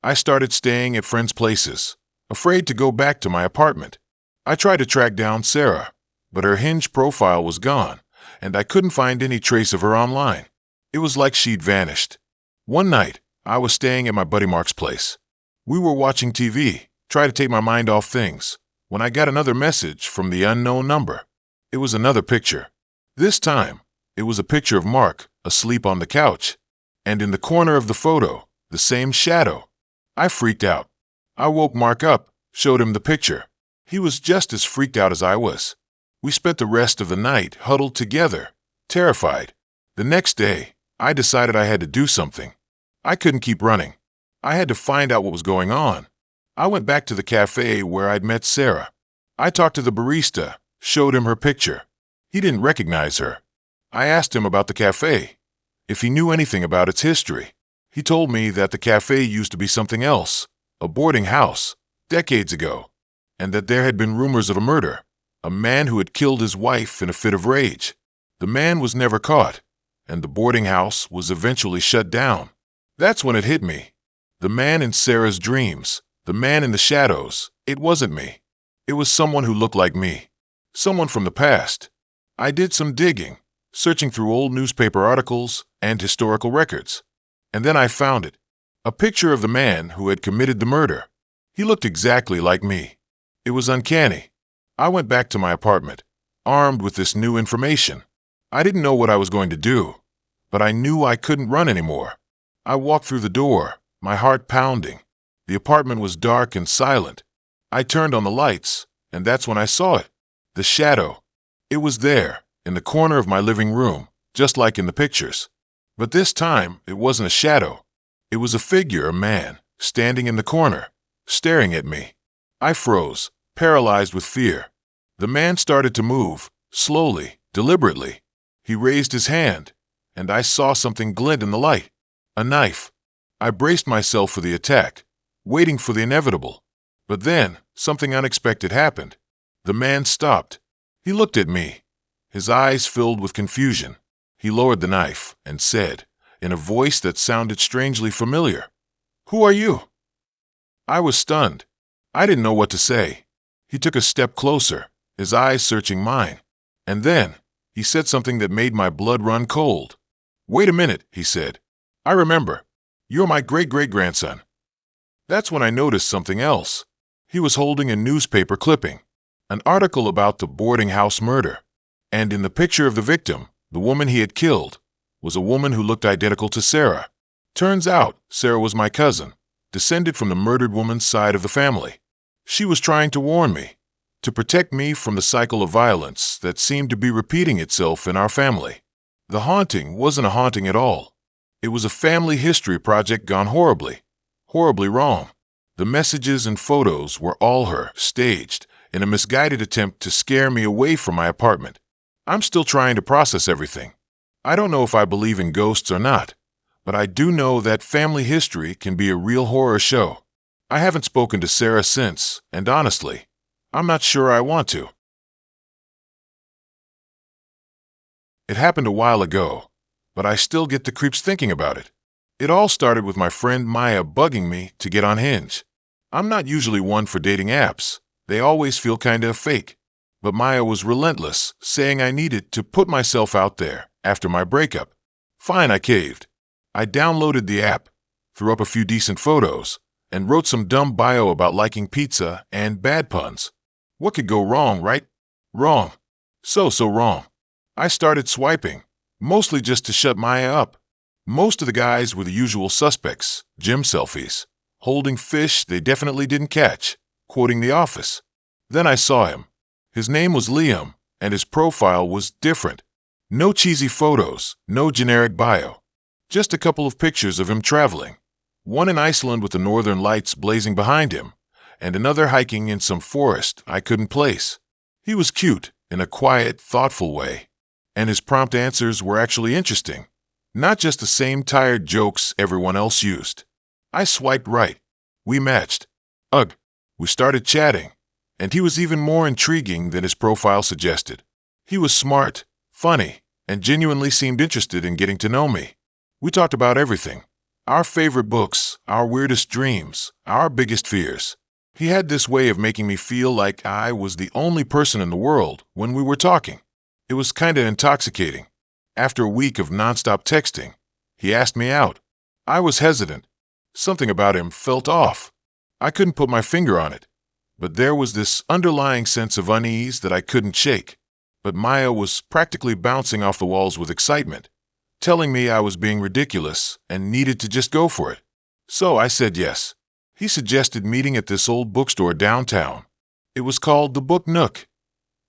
I started staying at friends' places, afraid to go back to my apartment. I tried to track down Sarah, but her Hinge profile was gone, and I couldn't find any trace of her online. It was like she'd vanished. One night, I was staying at my buddy Mark's place. We were watching TV, trying to take my mind off things, when I got another message from the unknown number. It was another picture. This time, it was a picture of Mark, asleep on the couch, and in the corner of the photo, the same shadow. I freaked out. I woke Mark up, showed him the picture. He was just as freaked out as I was. We spent the rest of the night huddled together, terrified. The next day, I decided I had to do something. I couldn't keep running. I had to find out what was going on. I went back to the cafe where I'd met Sarah. I talked to the barista, showed him her picture. He didn't recognize her. I asked him about the cafe, if he knew anything about its history. He told me that the cafe used to be something else, a boarding house, decades ago, and that there had been rumors of a murder, a man who had killed his wife in a fit of rage. The man was never caught, and the boarding house was eventually shut down. That's when it hit me. The man in Sarah's dreams, the man in the shadows, it wasn't me. It was someone who looked like me, someone from the past. I did some digging, searching through old newspaper articles and historical records. And then I found it, a picture of the man who had committed the murder. He looked exactly like me. It was uncanny. I went back to my apartment, armed with this new information. I didn't know what I was going to do, but I knew I couldn't run anymore. I walked through the door, my heart pounding. The apartment was dark and silent. I turned on the lights, and that's when I saw it. The shadow. It was there, in the corner of my living room, just like in the pictures. But this time, it wasn't a shadow. It was a figure, a man, standing in the corner, staring at me. I froze, paralyzed with fear. The man started to move, slowly, deliberately. He raised his hand, and I saw something glint in the light. A knife. I braced myself for the attack, waiting for the inevitable. But then, something unexpected happened. The man stopped. He looked at me, his eyes filled with confusion. He lowered the knife and said, in a voice that sounded strangely familiar, "Who are you?" I was stunned. I didn't know what to say. He took a step closer, his eyes searching mine. And then, he said something that made my blood run cold. "Wait a minute," he said. "I remember. You're my great-great-grandson." That's when I noticed something else. He was holding a newspaper clipping, an article about the boarding house murder. And in the picture of the victim, the woman he had killed, was a woman who looked identical to Sarah. Turns out, Sarah was my cousin, descended from the murdered woman's side of the family. She was trying to warn me, to protect me from the cycle of violence that seemed to be repeating itself in our family. The haunting wasn't a haunting at all. It was a family history project gone horribly, horribly wrong. The messages and photos were all her, staged, in a misguided attempt to scare me away from my apartment. I'm still trying to process everything. I don't know if I believe in ghosts or not, but I do know that family history can be a real horror show. I haven't spoken to Sarah since, and honestly, I'm not sure I want to. It happened a while ago, but I still get the creeps thinking about it. It all started with my friend Maya bugging me to get on Hinge. I'm not usually one for dating apps. They always feel kinda fake. But Maya was relentless, saying I needed to put myself out there after my breakup. Fine, I caved. I downloaded the app, threw up a few decent photos, and wrote some dumb bio about liking pizza and bad puns. What could go wrong, right? Wrong. So wrong. I started swiping, mostly just to shut Maya up. Most of the guys were the usual suspects, gym selfies, holding fish they definitely didn't catch, quoting The Office. Then I saw him. His name was Liam, and his profile was different. No cheesy photos, no generic bio. Just a couple of pictures of him traveling. One in Iceland with the northern lights blazing behind him, and another hiking in some forest I couldn't place. He was cute, in a quiet, thoughtful way. And his prompt answers were actually interesting. Not just the same tired jokes everyone else used. I swiped right. We matched. Ugh. We started chatting. And he was even more intriguing than his profile suggested. He was smart, funny, and genuinely seemed interested in getting to know me. We talked about everything. Our favorite books, our weirdest dreams, our biggest fears. He had this way of making me feel like I was the only person in the world when we were talking. It was kinda intoxicating. After a week of nonstop texting, he asked me out. I was hesitant. Something about him felt off. I couldn't put my finger on it. But there was this underlying sense of unease that I couldn't shake. But Maya was practically bouncing off the walls with excitement, telling me I was being ridiculous and needed to just go for it. So I said yes. He suggested meeting at this old bookstore downtown. It was called the Book Nook,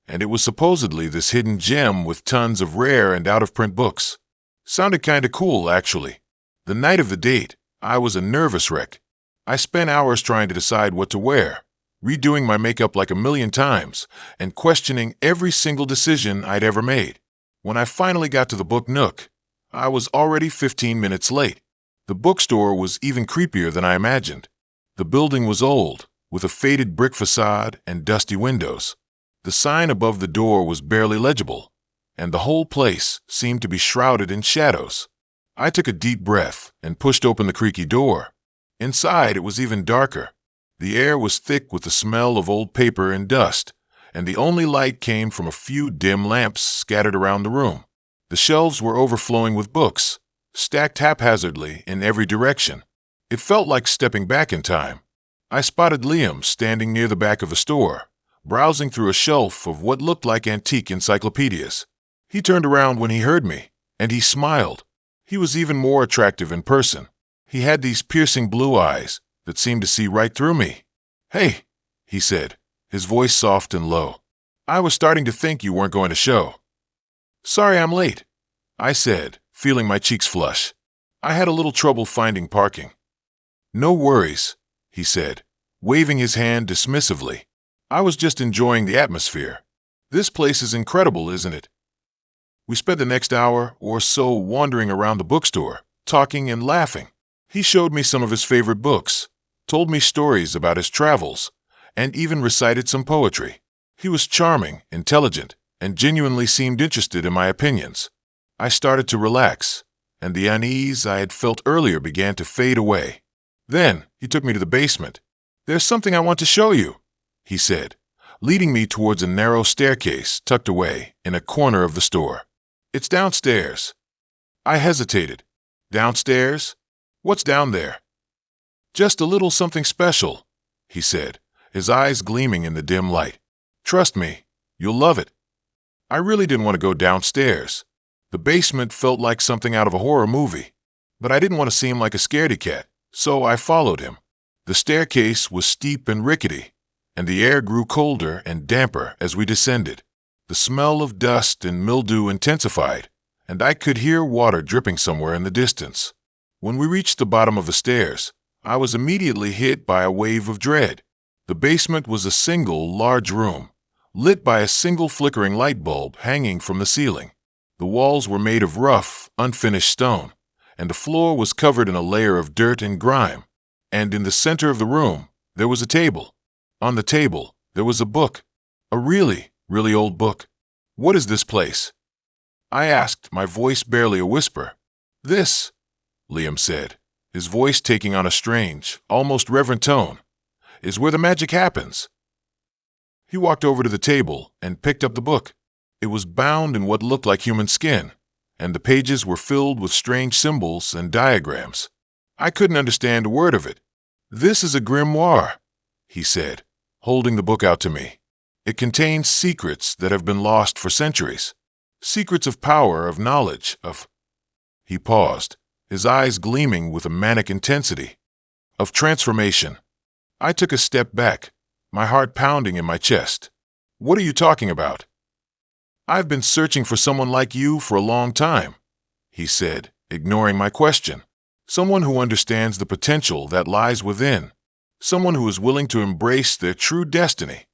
and it was supposedly this hidden gem with tons of rare and out-of-print books. Sounded kinda cool, actually. The night of the date, I was a nervous wreck. I spent hours trying to decide what to wear, redoing my makeup like a million times, and questioning every single decision I'd ever made. When I finally got to the Book Nook, I was already 15 minutes late. The bookstore was even creepier than I imagined. The building was old, with a faded brick facade and dusty windows. The sign above the door was barely legible, and the whole place seemed to be shrouded in shadows. I took a deep breath and pushed open the creaky door. Inside, it was even darker. The air was thick with the smell of old paper and dust, and the only light came from a few dim lamps scattered around the room. The shelves were overflowing with books, stacked haphazardly in every direction. It felt like stepping back in time. I spotted Liam standing near the back of the store, browsing through a shelf of what looked like antique encyclopedias. He turned around when he heard me, and he smiled. He was even more attractive in person. He had these piercing blue eyes that seemed to see right through me. "Hey," he said, his voice soft and low. "I was starting to think you weren't going to show." "Sorry I'm late," I said, feeling my cheeks flush. I had a little trouble finding parking. "No worries," he said, waving his hand dismissively. "I was just enjoying the atmosphere. This place is incredible, isn't it?" We spent the next hour or so wandering around the bookstore, talking and laughing. He showed me some of his favorite books, told me stories about his travels, and even recited some poetry. He was charming, intelligent, and genuinely seemed interested in my opinions. I started to relax, and the unease I had felt earlier began to fade away. Then he took me to the basement. "There's something I want to show you," he said, leading me towards a narrow staircase tucked away in a corner of the store. "It's downstairs." I hesitated. "Downstairs? What's down there?" "Just a little something special," he said, his eyes gleaming in the dim light. "Trust me, you'll love it." I really didn't want to go downstairs. The basement felt like something out of a horror movie, but I didn't want to seem like a scaredy cat, so I followed him. The staircase was steep and rickety, and the air grew colder and damper as we descended. The smell of dust and mildew intensified, and I could hear water dripping somewhere in the distance. When we reached the bottom of the stairs, I was immediately hit by a wave of dread. The basement was a single, large room, lit by a single flickering light bulb hanging from the ceiling. The walls were made of rough, unfinished stone, and the floor was covered in a layer of dirt and grime. And in the center of the room, there was a table. On the table, there was a book. A really old book. "What is this place?" I asked, my voice barely a whisper. "This," Liam said, his voice taking on a strange, almost reverent tone, "is where the magic happens." He walked over to the table and picked up the book. It was bound in what looked like human skin, and the pages were filled with strange symbols and diagrams. I couldn't understand a word of it. "This is a grimoire," he said, holding the book out to me. "It contains secrets that have been lost for centuries. Secrets of power, of knowledge, of—" He paused, his eyes gleaming with a manic intensity. "Of transformation." I took a step back, my heart pounding in my chest. "What are you talking about?" "I've been searching for someone like you for a long time," he said, ignoring my question. "Someone who understands the potential that lies within. Someone who is willing to embrace their true destiny."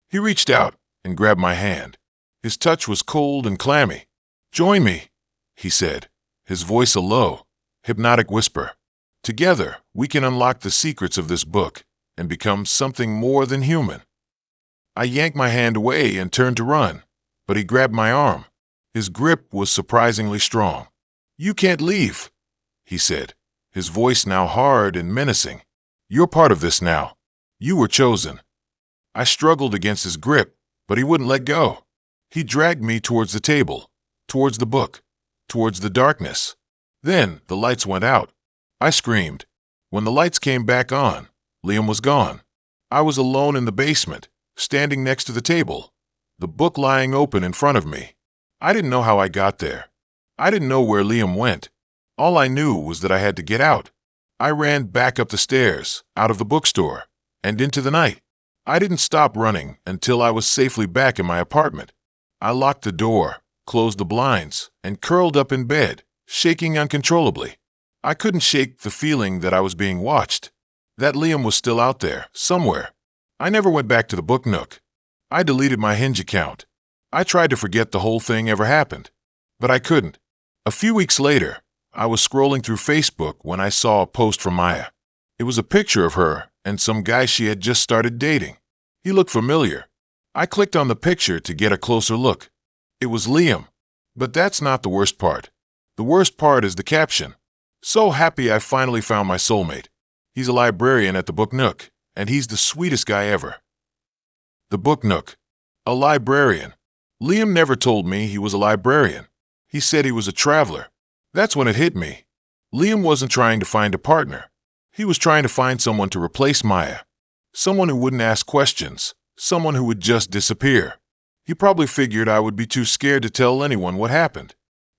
He reached out and grabbed my hand. His touch was cold and clammy. "Join me," he said, his voice a low, hypnotic whisper. "Together, we can unlock the secrets of this book and become something more than human." I yanked my hand away and turned to run, but he grabbed my arm. His grip was surprisingly strong. "You can't leave," he said, his voice now hard and menacing. "You're part of this now. You were chosen." I struggled against his grip, but he wouldn't let go. He dragged me towards the table, towards the book, towards the darkness. Then the lights went out. I screamed. When the lights came back on, Liam was gone. I was alone in the basement, standing next to the table, the book lying open in front of me. I didn't know how I got there. I didn't know where Liam went. All I knew was that I had to get out. I ran back up the stairs, out of the bookstore, and into the night. I didn't stop running until I was safely back in my apartment. I locked the door, closed the blinds, and curled up in bed, shaking uncontrollably. I couldn't shake the feeling that I was being watched, that Liam was still out there, somewhere. I never went back to the book nook. I deleted my Hinge account. I tried to forget the whole thing ever happened, but I couldn't. A few weeks later, I was scrolling through Facebook when I saw a post from Maya. It was a picture of her and some guy she had just started dating. He looked familiar. I clicked on the picture to get a closer look. It was Liam. But that's not the worst part. The worst part is the caption. "So happy I finally found my soulmate. He's a librarian at the Book Nook, and he's the sweetest guy ever." The Book Nook. A librarian. Liam never told me he was a librarian. He said he was a traveler. That's when it hit me. Liam wasn't trying to find a partner. He was trying to find someone to replace Maya. Someone who wouldn't ask questions. Someone who would just disappear. He probably figured I would be too scared to tell anyone what happened.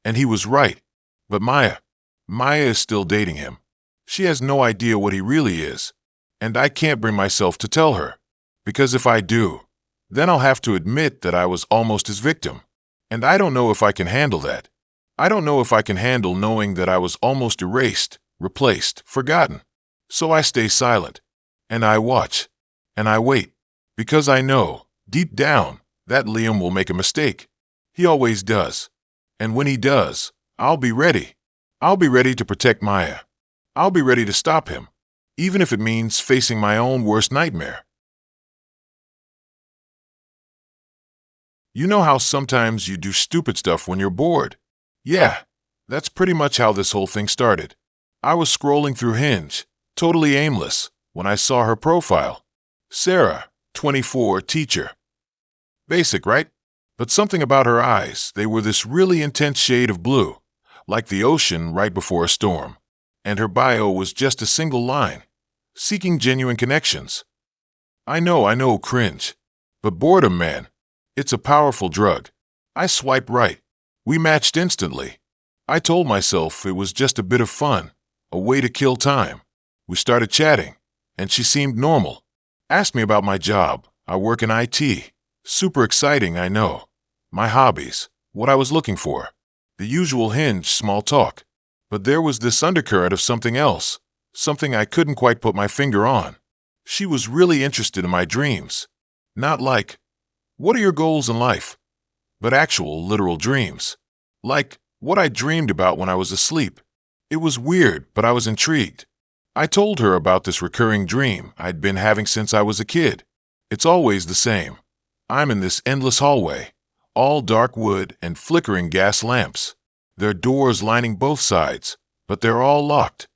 And he was right. But Maya is still dating him. She has no idea what he really is. And I can't bring myself to tell her. Because if I do, then I'll have to admit that I was almost his victim. And I don't know if I can handle that. I don't know if I can handle knowing that I was almost erased, replaced, forgotten. So I stay silent. And I watch. And I wait. Because I know, deep down, that Liam will make a mistake. He always does. And when he does, I'll be ready. I'll be ready to protect Maya. I'll be ready to stop him, even if it means facing my own worst nightmare. You know how sometimes you do stupid stuff when you're bored? Yeah, that's pretty much how this whole thing started. I was scrolling through Hinge, totally aimless, when I saw her profile. Sarah, 24, teacher. Basic, right? But something about her eyes, they were this really intense shade of blue, like the ocean right before a storm. And her bio was just a single line, seeking genuine connections. I know, cringe. But boredom, man, it's a powerful drug. I swiped right. We matched instantly. I told myself it was just a bit of fun, a way to kill time. We started chatting, and she seemed normal. Asked me about my job. I work in IT. Super exciting, I know. My hobbies, what I was looking for. The usual Hinge small talk. But there was this undercurrent of something else, something I couldn't quite put my finger on. She was really interested in my dreams. Not like, what are your goals in life? But actual, literal dreams. Like, what I dreamed about when I was asleep. It was weird, but I was intrigued. I told her about this recurring dream I'd been having since I was a kid. It's always the same. I'm in this endless hallway, all dark wood and flickering gas lamps. There are doors lining both sides, but they're all locked.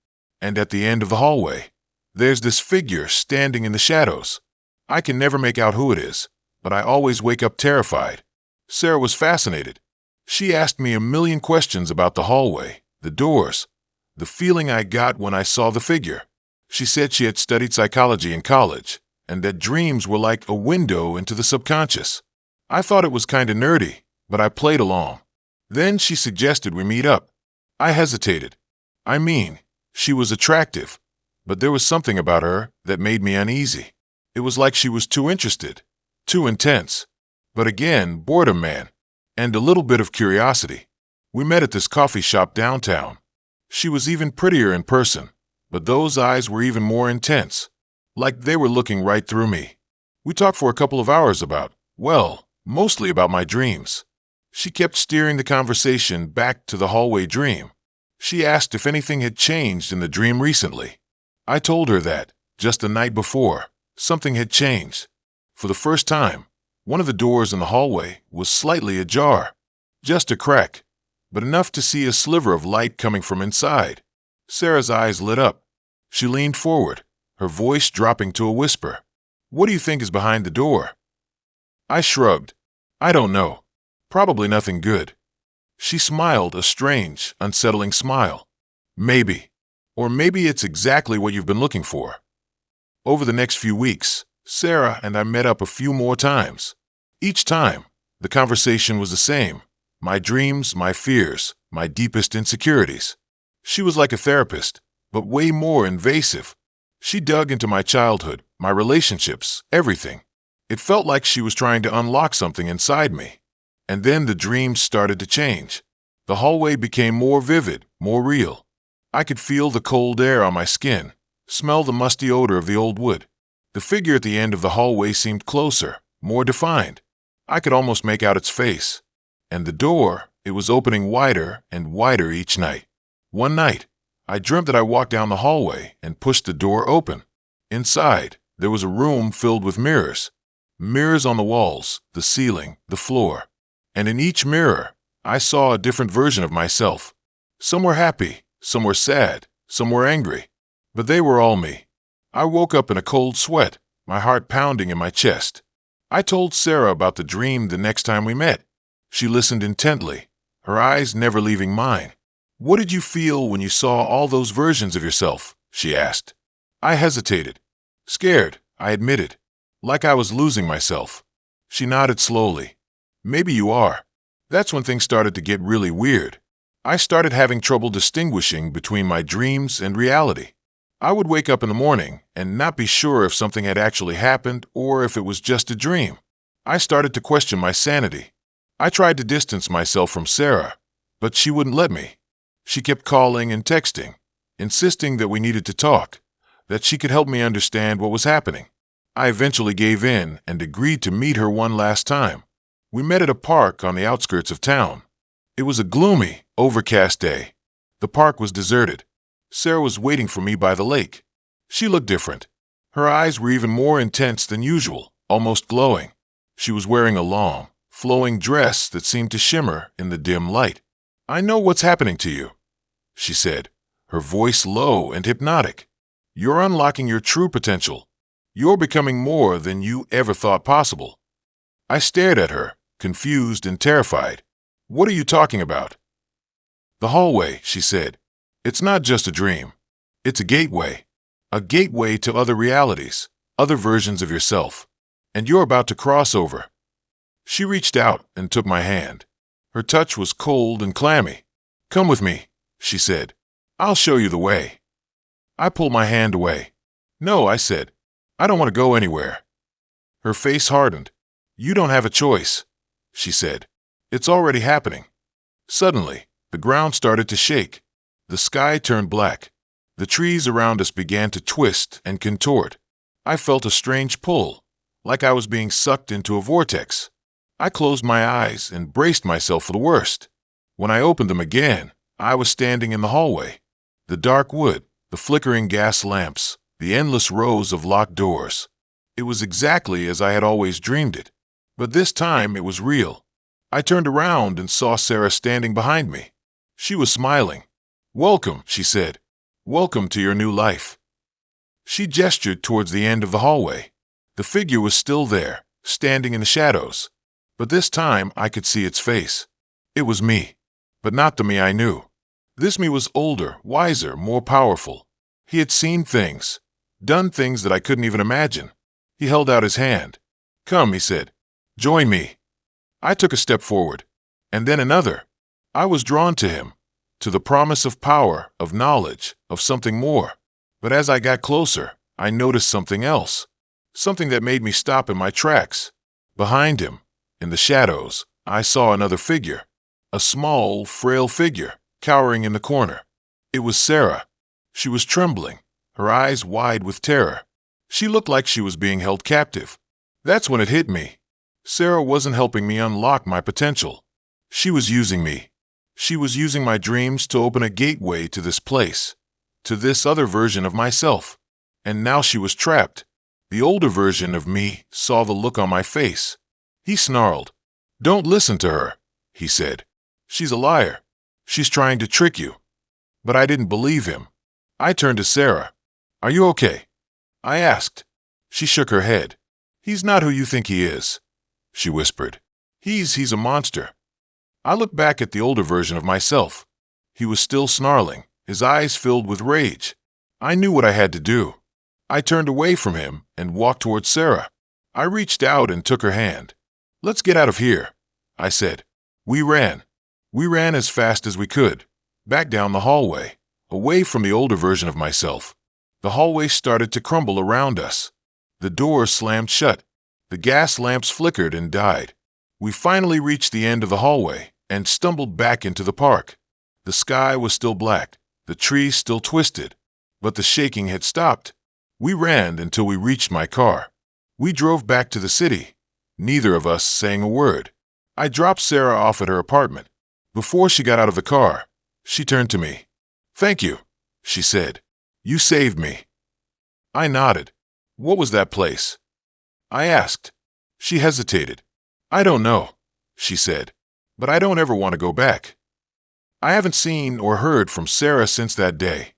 And at the end of the hallway, there's this figure standing in the shadows. I can never make out who it is, but I always wake up terrified. Sarah was fascinated. She asked me a million questions about the hallway, the doors, the feeling I got when I saw the figure. She said she had studied psychology in college, and that dreams were like a window into the subconscious. I thought it was kind of nerdy, but I played along. Then she suggested we meet up. I hesitated. I mean, she was attractive, but there was something about her that made me uneasy. It was like she was too interested, too intense. But again, boredom, man, and a little bit of curiosity. We met at this coffee shop downtown. She was even prettier in person, but those eyes were even more intense, like they were looking right through me. We talked for a couple of hours about, well, mostly about my dreams. She kept steering the conversation back to the hallway dream. She asked if anything had changed in the dream recently. I told her that, just the night before, something had changed. For the first time, one of the doors in the hallway was slightly ajar. Just a crack, but enough to see a sliver of light coming from inside. Sarah's eyes lit up. She leaned forward, her voice dropping to a whisper. "What do you think is behind the door?" I shrugged. "I don't know. Probably nothing good." She smiled, a strange, unsettling smile. "Maybe. Or maybe it's exactly what you've been looking for." Over the next few weeks, Sarah and I met up a few more times. Each time, the conversation was the same. My dreams, my fears, my deepest insecurities. She was like a therapist, but way more invasive. She dug into my childhood, my relationships, everything. It felt like she was trying to unlock something inside me. And then the dreams started to change. The hallway became more vivid, more real. I could feel the cold air on my skin, smell the musty odor of the old wood. The figure at the end of the hallway seemed closer, more defined. I could almost make out its face. And the door, it was opening wider and wider each night. One night, I dreamt that I walked down the hallway and pushed the door open. Inside, there was a room filled with mirrors. Mirrors on the walls, the ceiling, the floor. And in each mirror, I saw a different version of myself. Some were happy, some were sad, some were angry. But they were all me. I woke up in a cold sweat, my heart pounding in my chest. I told Sarah about the dream the next time we met. She listened intently, her eyes never leaving mine. "What did you feel when you saw all those versions of yourself?" she asked. I hesitated. Scared, I admitted. Like I was losing myself. She nodded slowly. "Maybe you are." That's when things started to get really weird. I started having trouble distinguishing between my dreams and reality. I would wake up in the morning and not be sure if something had actually happened or if it was just a dream. I started to question my sanity. I tried to distance myself from Sarah, but she wouldn't let me. She kept calling and texting, insisting that we needed to talk, that she could help me understand what was happening. I eventually gave in and agreed to meet her one last time. We met at a park on the outskirts of town. It was a gloomy, overcast day. The park was deserted. Sarah was waiting for me by the lake. She looked different. Her eyes were even more intense than usual, almost glowing. She was wearing a long, flowing dress that seemed to shimmer in the dim light. "I know what's happening to you," she said, her voice low and hypnotic. "You're unlocking your true potential. You're becoming more than you ever thought possible." I stared at her, confused and terrified. "What are you talking about?" "The hallway," she said. "It's not just a dream. It's a gateway to other realities, other versions of yourself. And you're about to cross over." She reached out and took my hand. Her touch was cold and clammy. "Come with me," she said. "I'll show you the way." I pulled my hand away. "No," I said. "I don't want to go anywhere." Her face hardened. "You don't have a choice," she said. "It's already happening." Suddenly, the ground started to shake. The sky turned black. The trees around us began to twist and contort. I felt a strange pull, like I was being sucked into a vortex. I closed my eyes and braced myself for the worst. When I opened them again, I was standing in the hallway. The dark wood, the flickering gas lamps, the endless rows of locked doors. It was exactly as I had always dreamed it. But this time it was real. I turned around and saw Sarah standing behind me. She was smiling. "Welcome," she said. "Welcome to your new life." She gestured towards the end of the hallway. The figure was still there, standing in the shadows. But this time I could see its face. It was me, but not the me I knew. This me was older, wiser, more powerful. He had seen things, done things that I couldn't even imagine. He held out his hand. "Come," he said. "Join me." I took a step forward, and then another. I was drawn to him, to the promise of power, of knowledge, of something more. But as I got closer, I noticed something else, something that made me stop in my tracks. Behind him, in the shadows, I saw another figure, a small, frail figure, cowering in the corner. It was Sarah. She was trembling, her eyes wide with terror. She looked like she was being held captive. That's when it hit me. Sarah wasn't helping me unlock my potential. She was using me. She was using my dreams to open a gateway to this place, to this other version of myself. And now she was trapped. The older version of me saw the look on my face. He snarled. "Don't listen to her," he said. "She's a liar. She's trying to trick you." But I didn't believe him. I turned to Sarah. Are you okay? I asked. She shook her head. He's not who you think he is, she whispered. He's a monster. I looked back at the older version of myself. He was still snarling, his eyes filled with rage. I knew what I had to do. I turned away from him and walked towards Sarah. I reached out and took her hand. Let's get out of here, I said. We ran. We ran as fast as we could, back down the hallway, away from the older version of myself. The hallway started to crumble around us. The doors slammed shut. The gas lamps flickered and died. We finally reached the end of the hallway and stumbled back into the park. The sky was still black, the trees still twisted, but the shaking had stopped. We ran until we reached my car. We drove back to the city, neither of us saying a word. I dropped Sarah off at her apartment. Before she got out of the car, she turned to me. Thank you, she said. You saved me. I nodded. What was that place? I asked. She hesitated. I don't know, she said, but I don't ever want to go back. I haven't seen or heard from Sarah since that day.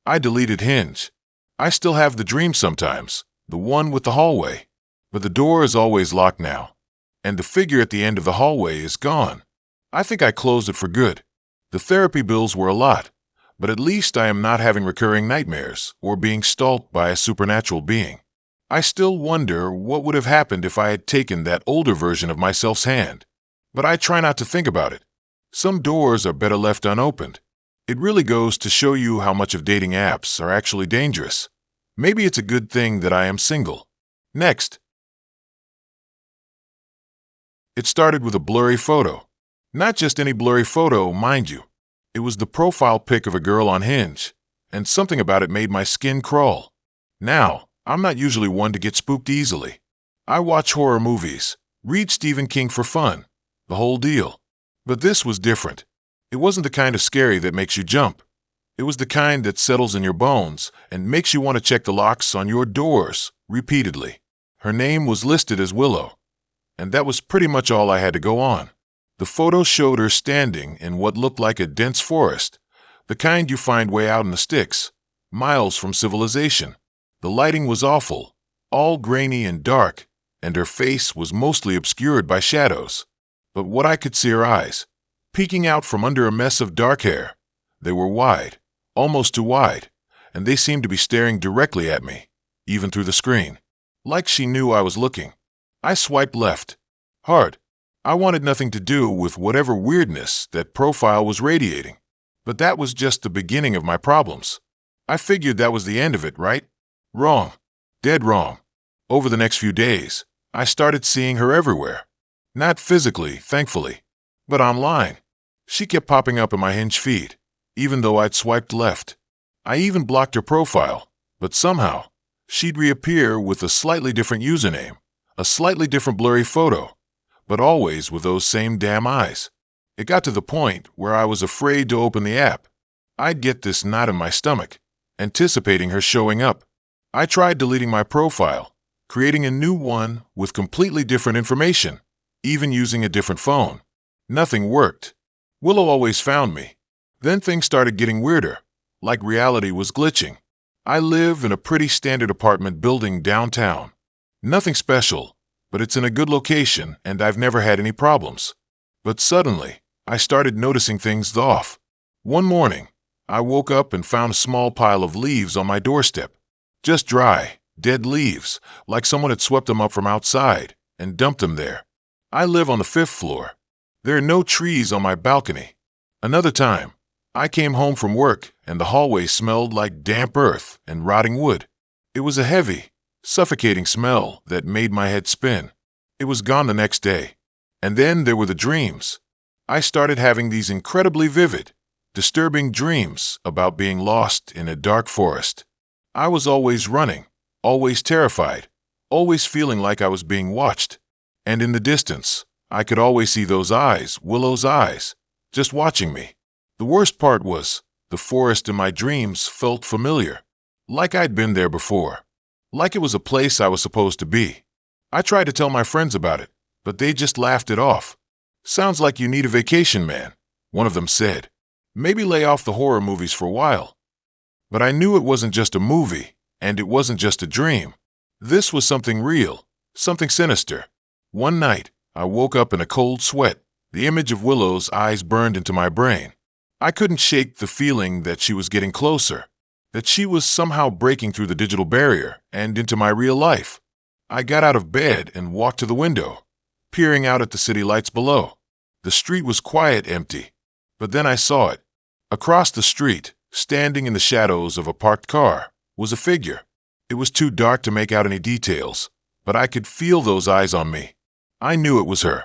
I deleted Hinge. I still have the dream sometimes, the one with the hallway, but the door is always locked now, and the figure at the end of the hallway is gone. I think I closed it for good. The therapy bills were a lot, but at least I am not having recurring nightmares or being stalked by a supernatural being. I still wonder what would have happened if I had taken that older version of myself's hand, but I try not to think about it. Some doors are better left unopened. It really goes to show you how much of dating apps are actually dangerous. Maybe it's a good thing that I am single. Next. It started with a blurry photo. Not just any blurry photo, mind you. It was the profile pic of a girl on Hinge, and something about it made my skin crawl. Now, I'm not usually one to get spooked easily. I watch horror movies, read Stephen King for fun, the whole deal. But this was different. It wasn't the kind of scary that makes you jump. It was the kind that settles in your bones and makes you want to check the locks on your doors repeatedly. Her name was listed as Willow, and that was pretty much all I had to go on. The photo showed her standing in what looked like a dense forest, the kind you find way out in the sticks, miles from civilization. The lighting was awful, all grainy and dark, and her face was mostly obscured by shadows. But what I could see her eyes, peeking out from under a mess of dark hair. They were wide, almost too wide, and they seemed to be staring directly at me, even through the screen. Like she knew I was looking. I swiped left. Hard. I wanted nothing to do with whatever weirdness that profile was radiating. But that was just the beginning of my problems. I figured that was the end of it, right? Wrong. Dead wrong. Over the next few days, I started seeing her everywhere. Not physically, thankfully, but online. She kept popping up in my Hinge feed, even though I'd swiped left. I even blocked her profile, but somehow, she'd reappear with a slightly different username, a slightly different blurry photo, but always with those same damn eyes. It got to the point where I was afraid to open the app. I'd get this knot in my stomach, anticipating her showing up. I tried deleting my profile, creating a new one with completely different information, even using a different phone. Nothing worked. Willow always found me. Then things started getting weirder, like reality was glitching. I live in a pretty standard apartment building downtown. Nothing special, but it's in a good location and I've never had any problems. But suddenly, I started noticing things off. One morning, I woke up and found a small pile of leaves on my doorstep. Just dry, dead leaves, like someone had swept them up from outside and dumped them there. I live on the 5th floor. There are no trees on my balcony. Another time, I came home from work and the hallway smelled like damp earth and rotting wood. It was a heavy, suffocating smell that made my head spin. It was gone the next day. And then there were the dreams. I started having these incredibly vivid, disturbing dreams about being lost in a dark forest. I was always running, always terrified, always feeling like I was being watched. And in the distance, I could always see those eyes, Willow's eyes, just watching me. The worst part was, the forest in my dreams felt familiar, like I'd been there before, like it was a place I was supposed to be. I tried to tell my friends about it, but they just laughed it off. Sounds like you need a vacation, man, one of them said. Maybe lay off the horror movies for a while. But I knew it wasn't just a movie, and it wasn't just a dream. This was something real, something sinister. One night, I woke up in a cold sweat. The image of Willow's eyes burned into my brain. I couldn't shake the feeling that she was getting closer, that she was somehow breaking through the digital barrier and into my real life. I got out of bed and walked to the window, peering out at the city lights below. The street was quiet, empty. But then I saw it. Across the street, standing in the shadows of a parked car, was a figure. It was too dark to make out any details, but I could feel those eyes on me. I knew it was her.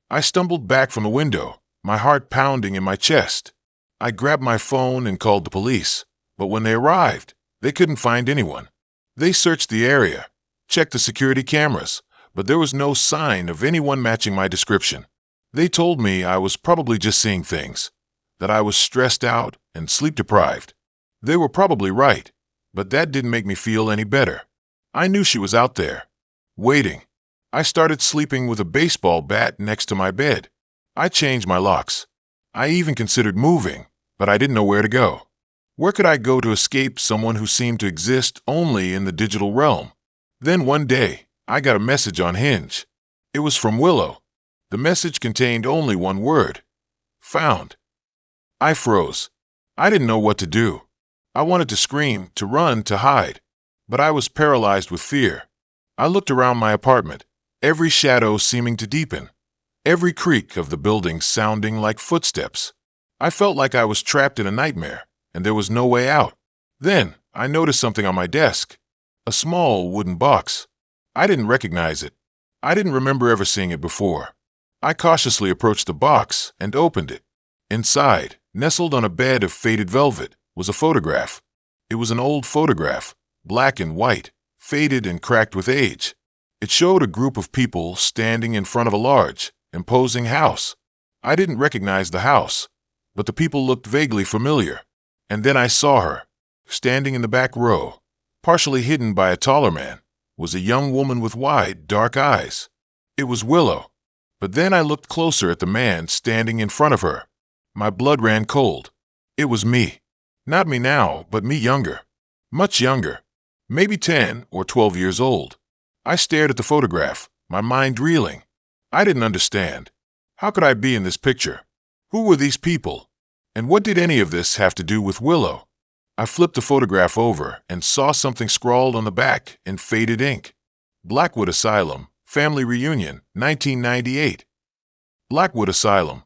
I stumbled back from the window, my heart pounding in my chest. I grabbed my phone and called the police, but when they arrived, they couldn't find anyone. They searched the area, checked the security cameras, but there was no sign of anyone matching my description. They told me I was probably just seeing things, that I was stressed out and sleep-deprived. They were probably right, but that didn't make me feel any better. I knew she was out there, waiting. I started sleeping with a baseball bat next to my bed. I changed my locks. I even considered moving, but I didn't know where to go. Where could I go to escape someone who seemed to exist only in the digital realm? Then one day, I got a message on Hinge. It was from Willow. The message contained only one word: found. I froze. I didn't know what to do. I wanted to scream, to run, to hide, but I was paralyzed with fear. I looked around my apartment, every shadow seeming to deepen, every creak of the building sounding like footsteps. I felt like I was trapped in a nightmare, and there was no way out. Then, I noticed something on my desk. A small wooden box. I didn't recognize it. I didn't remember ever seeing it before. I cautiously approached the box and opened it. Inside, nestled on a bed of faded velvet, was a photograph. It was an old photograph, black and white, faded and cracked with age. It showed a group of people standing in front of a large, imposing house. I didn't recognize the house, but the people looked vaguely familiar. And then I saw her, standing in the back row, partially hidden by a taller man, was a young woman with wide, dark eyes. It was Willow. But then I looked closer at the man standing in front of her. My blood ran cold. It was me. Not me now, but me younger. Much younger. Maybe 10 or 12 years old. I stared at the photograph, my mind reeling. I didn't understand. How could I be in this picture? Who were these people? And what did any of this have to do with Willow? I flipped the photograph over and saw something scrawled on the back in faded ink. Blackwood Asylum, Family Reunion, 1998. Blackwood Asylum.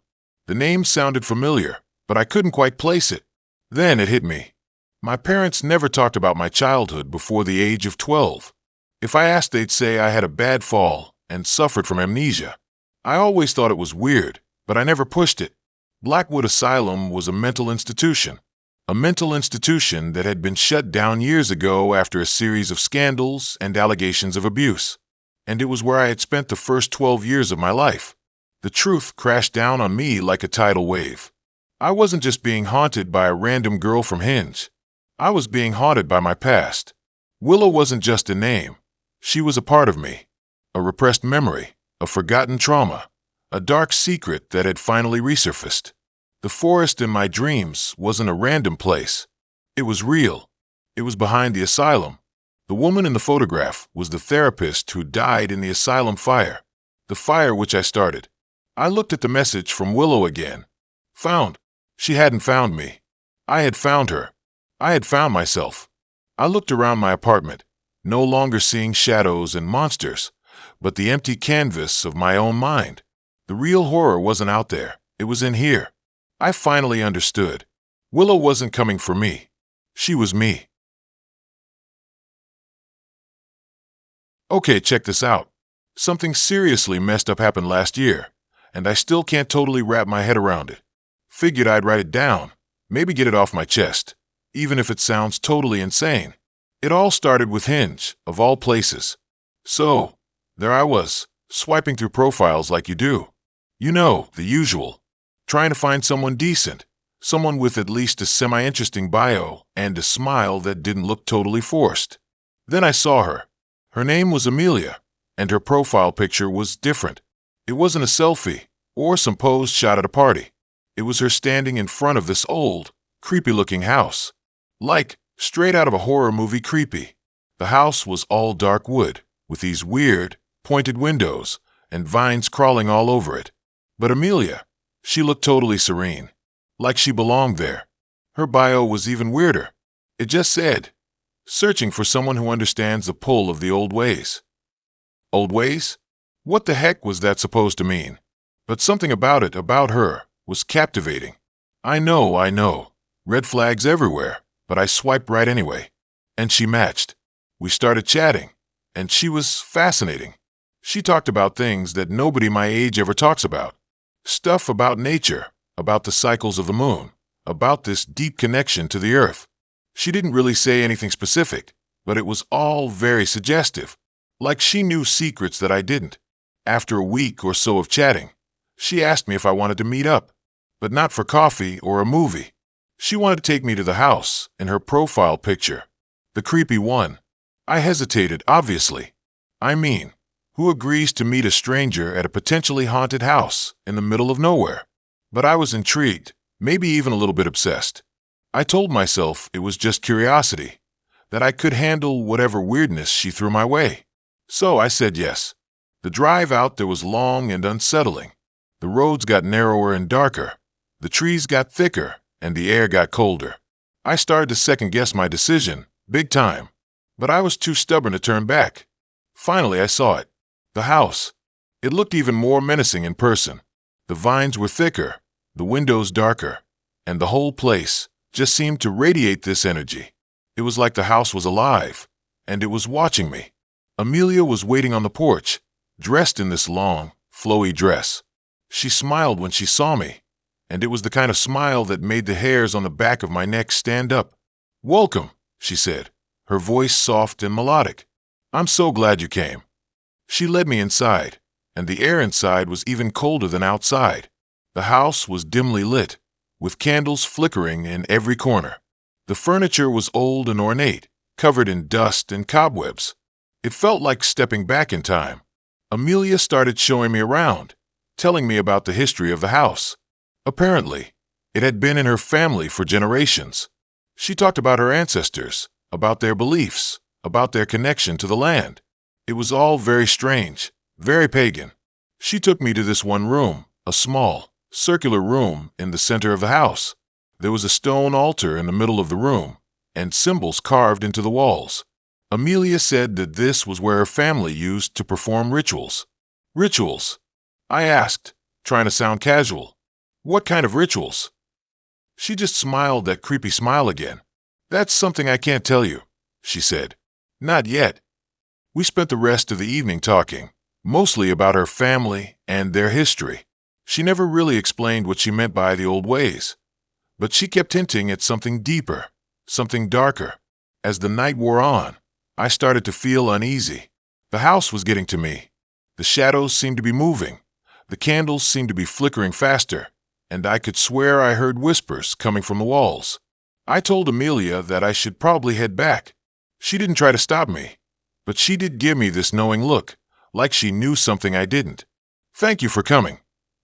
The name sounded familiar, but I couldn't quite place it. Then it hit me. My parents never talked about my childhood before the age of 12. If I asked, they'd say I had a bad fall and suffered from amnesia. I always thought it was weird, but I never pushed it. Blackwood Asylum was a mental institution that had been shut down years ago after a series of scandals and allegations of abuse. And it was where I had spent the first 12 years of my life. The truth crashed down on me like a tidal wave. I wasn't just being haunted by a random girl from Hinge. I was being haunted by my past. Willow wasn't just a name. She was a part of me. A repressed memory, a forgotten trauma, a dark secret that had finally resurfaced. The forest in my dreams wasn't a random place. It was real. It was behind the asylum. The woman in the photograph was the therapist who died in the asylum fire. The fire which I started. I looked at the message from Willow again. Found. She hadn't found me. I had found her. I had found myself. I looked around my apartment, no longer seeing shadows and monsters, but the empty canvas of my own mind. The real horror wasn't out there. It was in here. I finally understood. Willow wasn't coming for me. She was me. Okay, check this out. Something seriously messed up happened last year, and I still can't totally wrap my head around it. Figured I'd write it down, maybe get it off my chest, even if it sounds totally insane. It all started with Hinge, of all places. So, there I was, swiping through profiles like you do. You know, the usual. Trying to find someone decent, someone with at least a semi-interesting bio and a smile that didn't look totally forced. Then I saw her. Her name was Amelia, and her profile picture was different. It wasn't a selfie or some pose shot at a party. It was her standing in front of this old, creepy-looking house. Like Straight out of a horror movie creepy. The house was all dark wood, with these weird, pointed windows, and vines crawling all over it. But Amelia, she looked totally serene, like she belonged there. Her bio was even weirder. It just said, searching for someone who understands the pull of the old ways. Old ways? What the heck was that supposed to mean? But something about it, about her, was captivating. I know. Red flags everywhere, but I swiped right anyway. And she matched. We started chatting, and she was fascinating. She talked about things that nobody my age ever talks about. Stuff about nature, about the cycles of the moon, about this deep connection to the earth. She didn't really say anything specific, but it was all very suggestive, like she knew secrets that I didn't. After a week or so of chatting, she asked me if I wanted to meet up, but not for coffee or a movie. She wanted to take me to the house in her profile picture, the creepy one. I hesitated, obviously. I mean, who agrees to meet a stranger at a potentially haunted house in the middle of nowhere? But I was intrigued, maybe even a little bit obsessed. I told myself it was just curiosity, that I could handle whatever weirdness she threw my way. So I said yes. The drive out there was long and unsettling. The roads got narrower and darker. The trees got thicker, and the air got colder. I started to second-guess my decision, big time. But I was too stubborn to turn back. Finally, I saw it. The house. It looked even more menacing in person. The vines were thicker, the windows darker, and the whole place just seemed to radiate this energy. It was like the house was alive, and it was watching me. Amelia was waiting on the porch, dressed in this long, flowy dress. She smiled when she saw me, and it was the kind of smile that made the hairs on the back of my neck stand up. "Welcome," she said, her voice soft and melodic. "I'm so glad you came." She led me inside, and the air inside was even colder than outside. The house was dimly lit, with candles flickering in every corner. The furniture was old and ornate, covered in dust and cobwebs. It felt like stepping back in time. Amelia started showing me around, telling me about the history of the house. Apparently, it had been in her family for generations. She talked about her ancestors, about their beliefs, about their connection to the land. It was all very strange, very pagan. She took me to this one room, a small, circular room in the center of the house. There was a stone altar in the middle of the room, and symbols carved into the walls. Amelia said that this was where her family used to perform rituals. Rituals? I asked, trying to sound casual. What kind of rituals? She just smiled that creepy smile again. "That's something I can't tell you," she said. "Not yet." We spent the rest of the evening talking, mostly about her family and their history. She never really explained what she meant by the old ways, but she kept hinting at something deeper, something darker. As the night wore on, I started to feel uneasy. The house was getting to me. The shadows seemed to be moving. The candles seemed to be flickering faster, and I could swear I heard whispers coming from the walls. I told Amelia that I should probably head back. She didn't try to stop me, but she did give me this knowing look, like she knew something I didn't. "Thank you for coming,"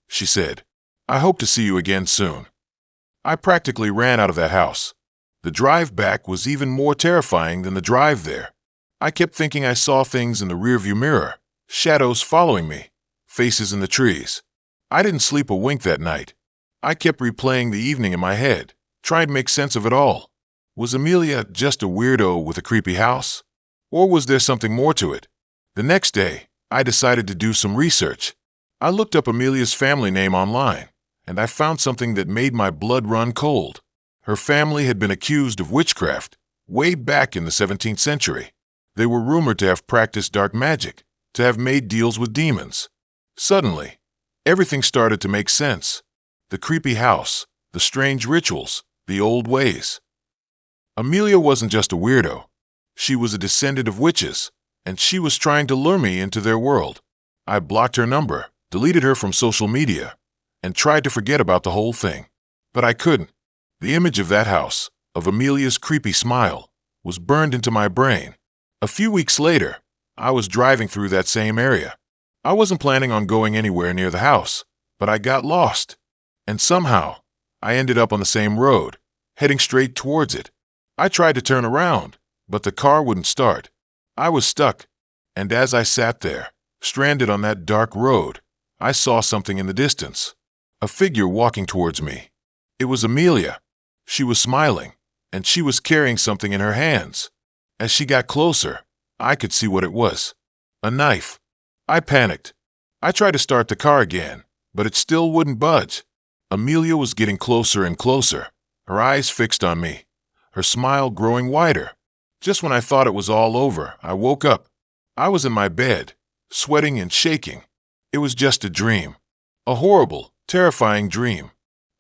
she said. "I hope to see you again soon." I practically ran out of that house. The drive back was even more terrifying than the drive there. I kept thinking I saw things in the rearview mirror, shadows following me, faces in the trees. I didn't sleep a wink that night. I kept replaying the evening in my head, trying to make sense of it all. Was Amelia just a weirdo with a creepy house? Or was there something more to it? The next day, I decided to do some research. I looked up Amelia's family name online, and I found something that made my blood run cold. Her family had been accused of witchcraft way back in the 17th century. They were rumored to have practiced dark magic, to have made deals with demons. Suddenly, everything started to make sense. The creepy house, the strange rituals, the old ways. Amelia wasn't just a weirdo. She was a descendant of witches, and she was trying to lure me into their world. I blocked her number, deleted her from social media, and tried to forget about the whole thing. But I couldn't. The image of that house, of Amelia's creepy smile, was burned into my brain. A few weeks later, I was driving through that same area. I wasn't planning on going anywhere near the house, but I got lost. And somehow, I ended up on the same road, heading straight towards it. I tried to turn around, but the car wouldn't start. I was stuck, and as I sat there, stranded on that dark road, I saw something in the distance. A figure walking towards me. It was Amelia. She was smiling, and she was carrying something in her hands. As she got closer, I could see what it was. A knife. I panicked. I tried to start the car again, but it still wouldn't budge. Amelia was getting closer and closer, her eyes fixed on me, her smile growing wider. Just when I thought it was all over, I woke up. I was in my bed, sweating and shaking. It was just a dream. A horrible, terrifying dream.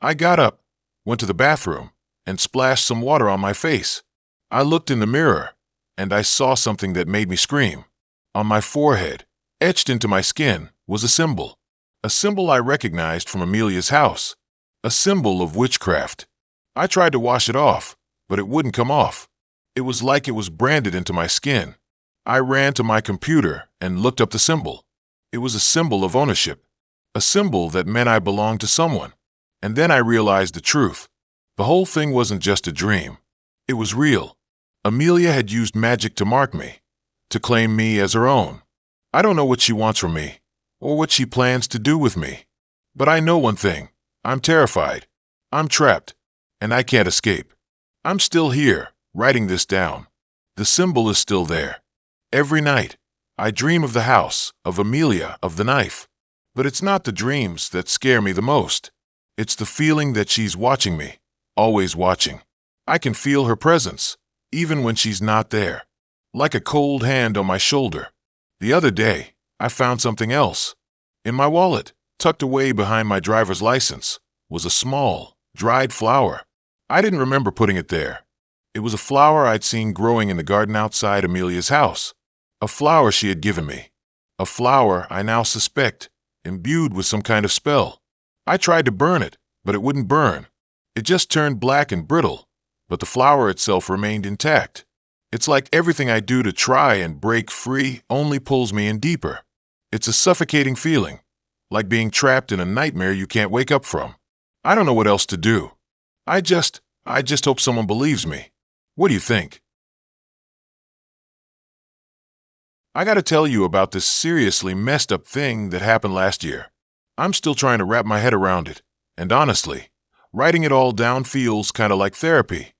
I got up, went to the bathroom, and splashed some water on my face. I looked in the mirror, and I saw something that made me scream. On my forehead, etched into my skin, was a symbol I recognized from Amelia's house, a symbol of witchcraft. I tried to wash it off, but it wouldn't come off. It was like it was branded into my skin. I ran to my computer and looked up the symbol. It was a symbol of ownership, a symbol that meant I belonged to someone. And then I realized the truth. The whole thing wasn't just a dream. It was real. Amelia had used magic to mark me, to claim me as her own. I don't know what she wants from me, or what she plans to do with me. But I know one thing. I'm terrified. I'm trapped, and I can't escape. I'm still here, writing this down. The symbol is still there. Every night, I dream of the house, of Amelia, of the knife. But it's not the dreams that scare me the most. It's the feeling that she's watching me, always watching. I can feel her presence, even when she's not there, like a cold hand on my shoulder. The other day, I found something else. In my wallet, tucked away behind my driver's license, was a small, dried flower. I didn't remember putting it there. It was a flower I'd seen growing in the garden outside Amelia's house. A flower she had given me. A flower I now suspect, imbued with some kind of spell. I tried to burn it, but it wouldn't burn. It just turned black and brittle, but the flower itself remained intact. It's like everything I do to try and break free only pulls me in deeper. It's a suffocating feeling, like being trapped in a nightmare you can't wake up from. I don't know what else to do. I just hope someone believes me. What do you think? I gotta tell you about this seriously messed up thing that happened last year. I'm still trying to wrap my head around it, and honestly, writing it all down feels kinda like therapy,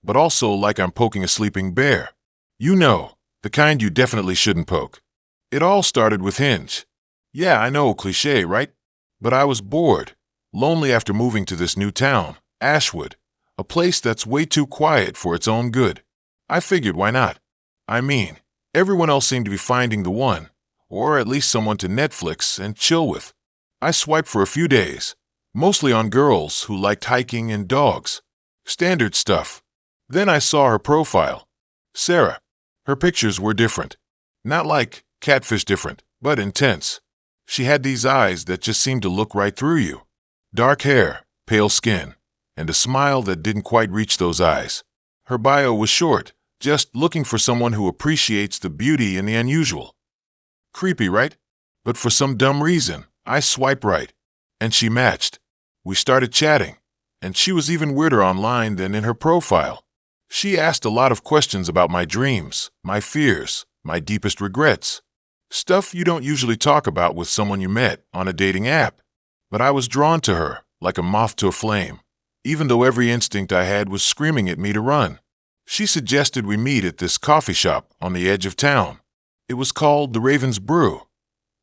but also like I'm poking a sleeping bear. You know, the kind you definitely shouldn't poke. It all started with Hinge. Yeah, I know, cliché, right? But I was bored, lonely after moving to this new town, Ashwood, a place that's way too quiet for its own good. I figured, why not? I mean, everyone else seemed to be finding the one, or at least someone to Netflix and chill with. I swiped for a few days, mostly on girls who liked hiking and dogs. Standard stuff. Then I saw her profile. Sarah. Her pictures were different. Not like catfish different, but intense. She had these eyes that just seemed to look right through you. Dark hair, pale skin, and a smile that didn't quite reach those eyes. Her bio was short, just looking for someone who appreciates the beauty and the unusual. Creepy, right? But for some dumb reason, I swiped right, and she matched. We started chatting, and she was even weirder online than in her profile. She asked a lot of questions about my dreams, my fears, my deepest regrets. Stuff you don't usually talk about with someone you met on a dating app. But I was drawn to her, like a moth to a flame, even though every instinct I had was screaming at me to run. She suggested we meet at this coffee shop on the edge of town. It was called the Raven's Brew,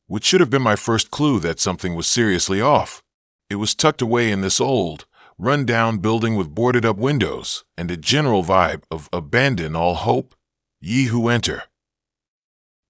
which should have been my first clue that something was seriously off. It was tucked away in this old, run-down building with boarded-up windows and a general vibe of abandon all hope, ye who enter.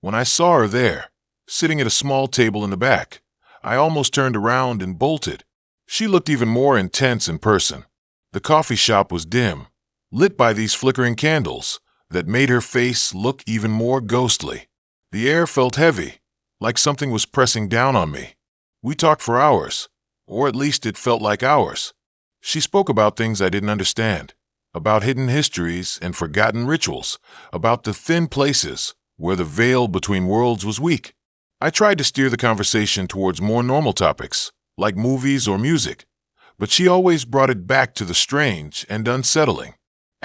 When I saw her there, sitting at a small table in the back, I almost turned around and bolted. She looked even more intense in person. The coffee shop was dim, lit by these flickering candles that made her face look even more ghostly. The air felt heavy, like something was pressing down on me. We talked for hours, or at least it felt like hours. She spoke about things I didn't understand, about hidden histories and forgotten rituals, about the thin places where the veil between worlds was weak. I tried to steer the conversation towards more normal topics, like movies or music, but she always brought it back to the strange and unsettling.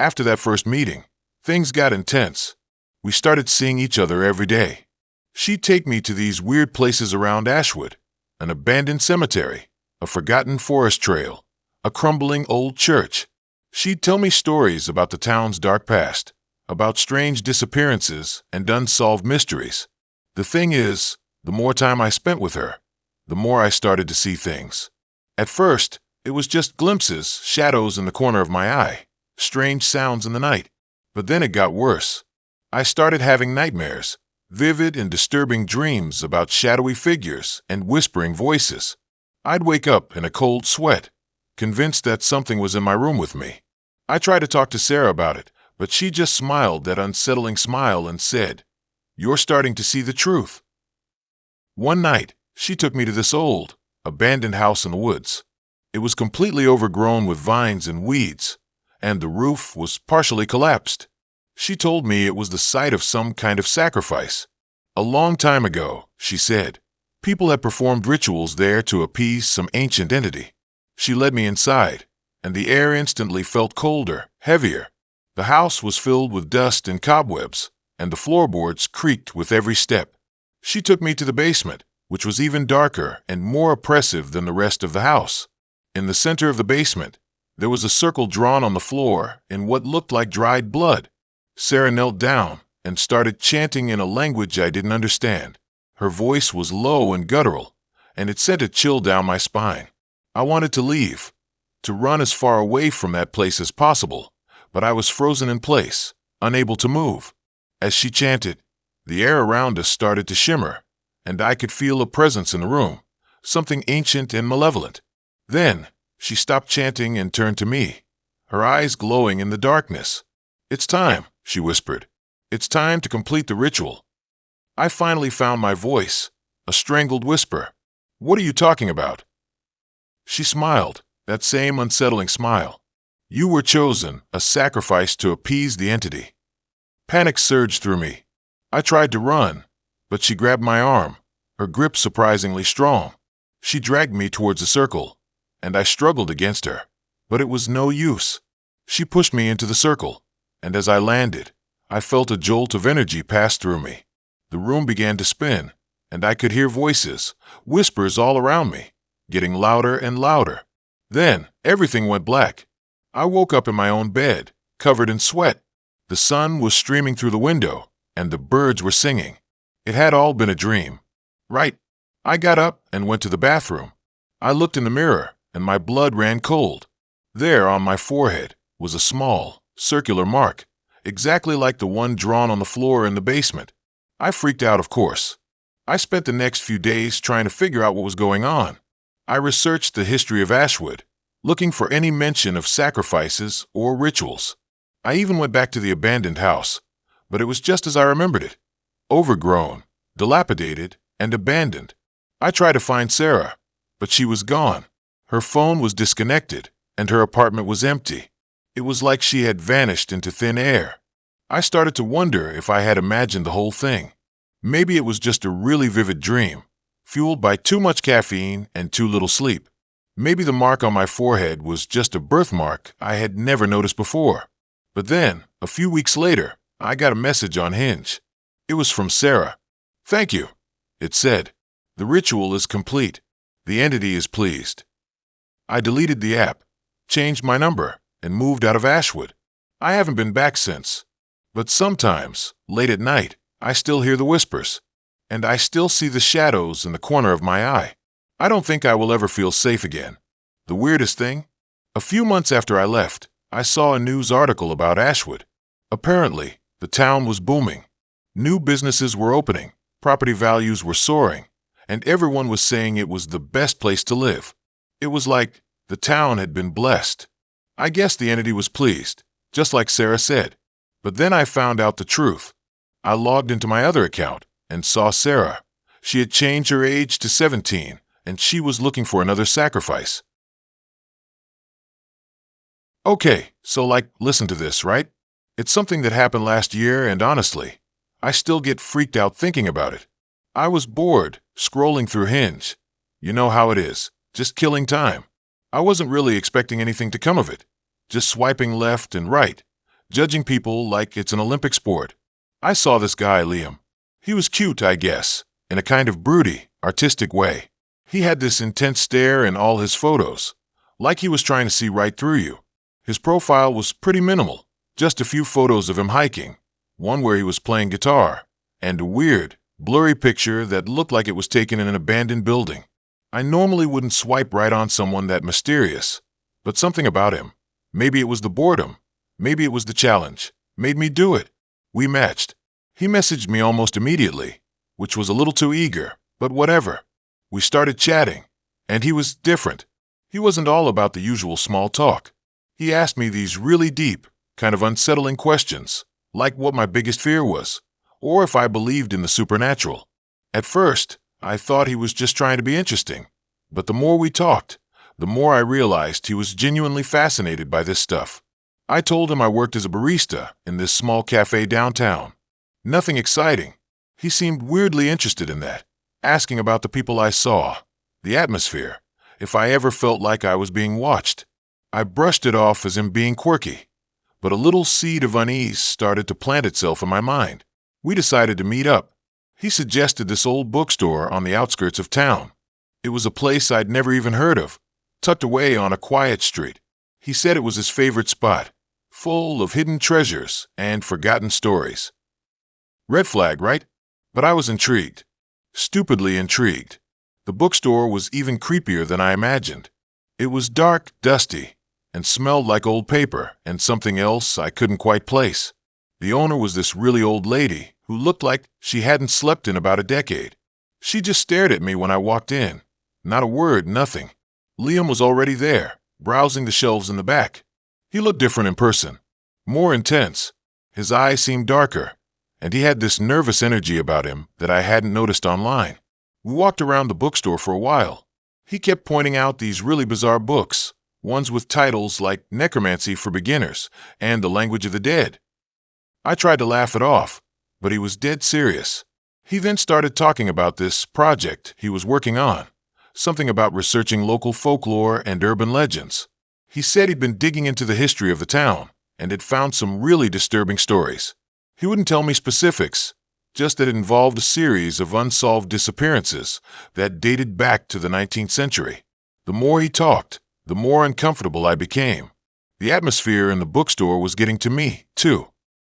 After that first meeting, things got intense. We started seeing each other every day. She'd take me to these weird places around Ashwood, an abandoned cemetery, a forgotten forest trail, a crumbling old church. She'd tell me stories about the town's dark past, about strange disappearances and unsolved mysteries. The thing is, the more time I spent with her, the more I started to see things. At first, it was just glimpses, shadows in the corner of my eye, strange sounds in the night. But then it got worse. I started having nightmares, vivid and disturbing dreams about shadowy figures and whispering voices. I'd wake up in a cold sweat, convinced that something was in my room with me. I tried to talk to Sarah about it, but she just smiled that unsettling smile and said, "You're starting to see the truth." One night, she took me to this old, abandoned house in the woods. It was completely overgrown with vines and weeds, and the roof was partially collapsed. She told me it was the site of some kind of sacrifice. A long time ago, she said, people had performed rituals there to appease some ancient entity. She led me inside, and the air instantly felt colder, heavier. The house was filled with dust and cobwebs, and the floorboards creaked with every step. She took me to the basement, which was even darker and more oppressive than the rest of the house. In the center of the basement, there was a circle drawn on the floor in what looked like dried blood. Sarah knelt down and started chanting in a language I didn't understand. Her voice was low and guttural, and it sent a chill down my spine. I wanted to leave, to run as far away from that place as possible, but I was frozen in place, unable to move. As she chanted, the air around us started to shimmer, and I could feel a presence in the room, something ancient and malevolent. Then, she stopped chanting and turned to me, her eyes glowing in the darkness. "It's time," she whispered. "It's time to complete the ritual." I finally found my voice, a strangled whisper. "What are you talking about?" She smiled, that same unsettling smile. "You were chosen, a sacrifice to appease the entity." Panic surged through me. I tried to run, but she grabbed my arm, her grip surprisingly strong. She dragged me towards the circle, and I struggled against her, but it was no use. She pushed me into the circle, and as I landed, I felt a jolt of energy pass through me. The room began to spin, and I could hear voices, whispers all around me, getting louder and louder. Then, everything went black. I woke up in my own bed, covered in sweat. The sun was streaming through the window, and the birds were singing. It had all been a dream. Right. I got up and went to the bathroom. I looked in the mirror, and my blood ran cold. There, on my forehead, was a small, circular mark, exactly like the one drawn on the floor in the basement. I freaked out, of course. I spent the next few days trying to figure out what was going on. I researched the history of Ashwood, looking for any mention of sacrifices or rituals. I even went back to the abandoned house, but it was just as I remembered it. Overgrown, dilapidated, and abandoned. I tried to find Sarah, but she was gone. Her phone was disconnected, and her apartment was empty. It was like she had vanished into thin air. I started to wonder if I had imagined the whole thing. Maybe it was just a really vivid dream, fueled by too much caffeine and too little sleep. Maybe the mark on my forehead was just a birthmark I had never noticed before. But then, a few weeks later, I got a message on Hinge. It was from Sarah. "Thank you," it said. "The ritual is complete. The entity is pleased." I deleted the app, changed my number, and moved out of Ashwood. I haven't been back since. But sometimes, late at night, I still hear the whispers, and I still see the shadows in the corner of my eye. I don't think I will ever feel safe again. The weirdest thing? A few months after I left, I saw a news article about Ashwood. Apparently, the town was booming. New businesses were opening, property values were soaring, and everyone was saying it was the best place to live. It was like the town had been blessed. I guess the entity was pleased, just like Sarah said. But then I found out the truth. I logged into my other account and saw Sarah. She had changed her age to 17, and she was looking for another sacrifice. Okay, so listen to this, right? It's something that happened last year, and honestly, I still get freaked out thinking about it. I was bored, scrolling through Hinge. You know how it is, just killing time. I wasn't really expecting anything to come of it, just swiping left and right, judging people like it's an Olympic sport. I saw this guy, Liam. He was cute, I guess, in a kind of broody, artistic way. He had this intense stare in all his photos, like he was trying to see right through you. His profile was pretty minimal, just a few photos of him hiking, one where he was playing guitar, and a weird, blurry picture that looked like it was taken in an abandoned building. I normally wouldn't swipe right on someone that mysterious, but something about him, maybe it was the boredom, maybe it was the challenge, made me do it. We matched. He messaged me almost immediately, which was a little too eager, but whatever. We started chatting, and he was different. He wasn't all about the usual small talk. He asked me these really deep, kind of unsettling questions, like what my biggest fear was, or if I believed in the supernatural. At first, I thought he was just trying to be interesting, but the more we talked, the more I realized he was genuinely fascinated by this stuff. I told him I worked as a barista in this small cafe downtown. Nothing exciting. He seemed weirdly interested in that, asking about the people I saw, the atmosphere, if I ever felt like I was being watched. I brushed it off as him being quirky, but a little seed of unease started to plant itself in my mind. We decided to meet up. He suggested this old bookstore on the outskirts of town. It was a place I'd never even heard of, tucked away on a quiet street. He said it was his favorite spot, full of hidden treasures and forgotten stories. Red flag, right? But I was intrigued. Stupidly intrigued. The bookstore was even creepier than I imagined. It was dark, dusty, and smelled like old paper and something else I couldn't quite place. The owner was this really old lady who looked like she hadn't slept in about a decade. She just stared at me when I walked in. Not a word, nothing. Liam was already there, browsing the shelves in the back. He looked different in person, more intense. His eyes seemed darker, and he had this nervous energy about him that I hadn't noticed online. We walked around the bookstore for a while. He kept pointing out these really bizarre books, ones with titles like Necromancy for Beginners and The Language of the Dead. I tried to laugh it off, but he was dead serious. He then started talking about this project he was working on, something about researching local folklore and urban legends. He said he'd been digging into the history of the town and had found some really disturbing stories. He wouldn't tell me specifics, just that it involved a series of unsolved disappearances that dated back to the 19th century. The more he talked, the more uncomfortable I became. The atmosphere in the bookstore was getting to me, too.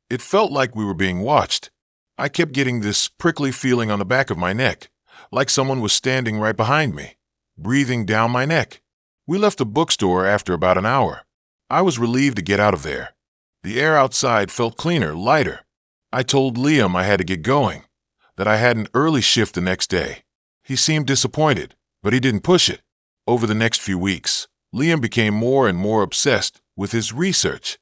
It felt like we were being watched. I kept getting this prickly feeling on the back of my neck, like someone was standing right behind me, breathing down my neck. We left the bookstore after about an hour. I was relieved to get out of there. The air outside felt cleaner, lighter. I told Liam I had to get going, that I had an early shift the next day. He seemed disappointed, but he didn't push it. Over the next few weeks, Liam became more and more obsessed with his research.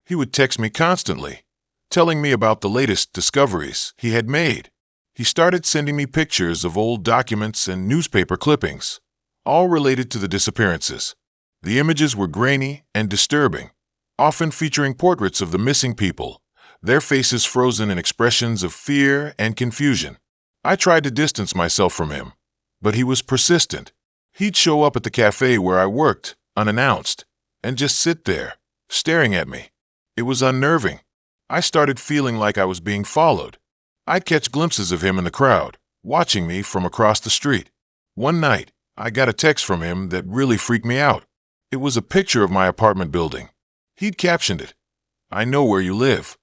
He would text me constantly, telling me about the latest discoveries he had made. He started sending me pictures of old documents and newspaper clippings, all related to the disappearances. The images were grainy and disturbing, often featuring portraits of the missing people, their faces frozen in expressions of fear and confusion. I tried to distance myself from him, but he was persistent. He'd show up at the cafe where I worked, unannounced, and just sit there, staring at me. It was unnerving. I started feeling like I was being followed. I'd catch glimpses of him in the crowd, watching me from across the street. One night, I got a text from him that really freaked me out. It was a picture of my apartment building. He'd captioned it, "I know where you live."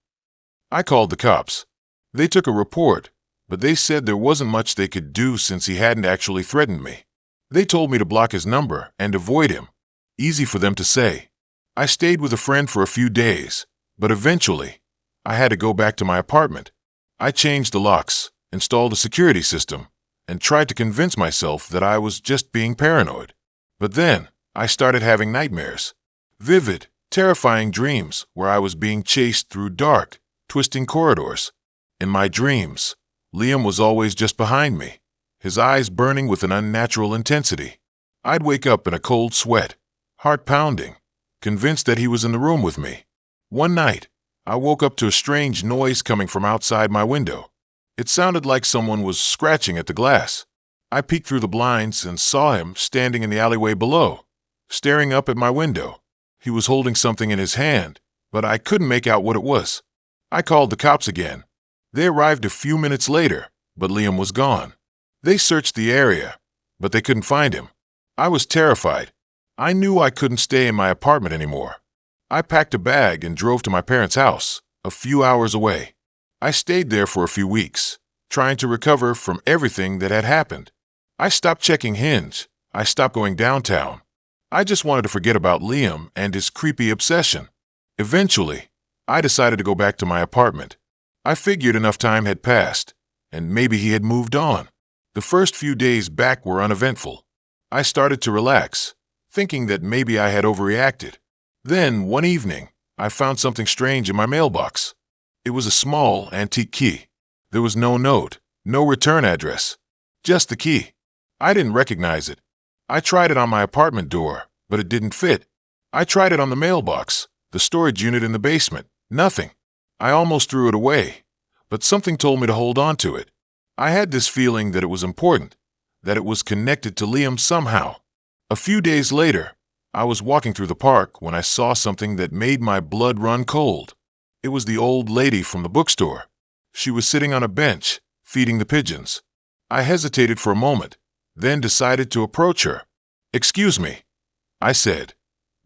I called the cops. They took a report, but they said there wasn't much they could do since he hadn't actually threatened me. They told me to block his number and avoid him. Easy for them to say. I stayed with a friend for a few days, but eventually, I had to go back to my apartment. I changed the locks, installed a security system, and tried to convince myself that I was just being paranoid. But then, I started having nightmares. Vivid, terrifying dreams where I was being chased through dark, twisting corridors. In my dreams, Liam was always just behind me, his eyes burning with an unnatural intensity. I'd wake up in a cold sweat, heart pounding, convinced that he was in the room with me. One night, I woke up to a strange noise coming from outside my window. It sounded like someone was scratching at the glass. I peeked through the blinds and saw him standing in the alleyway below, staring up at my window. He was holding something in his hand, but I couldn't make out what it was. I called the cops again. They arrived a few minutes later, but Liam was gone. They searched the area, but they couldn't find him. I was terrified. I knew I couldn't stay in my apartment anymore. I packed a bag and drove to my parents' house, a few hours away. I stayed there for a few weeks, trying to recover from everything that had happened. I stopped checking Hinge. I stopped going downtown. I just wanted to forget about Liam and his creepy obsession. Eventually, I decided to go back to my apartment. I figured enough time had passed, and maybe he had moved on. The first few days back were uneventful. I started to relax, thinking that maybe I had overreacted. Then, one evening, I found something strange in my mailbox. It was a small, antique key. There was no note, no return address, just the key. I didn't recognize it. I tried it on my apartment door, but it didn't fit. I tried it on the mailbox, the storage unit in the basement. Nothing. I almost threw it away, but something told me to hold on to it. I had this feeling that it was important, that it was connected to Liam somehow. A few days later, I was walking through the park when I saw something that made my blood run cold. It was the old lady from the bookstore. She was sitting on a bench, feeding the pigeons. I hesitated for a moment, then decided to approach her. "Excuse me," I said.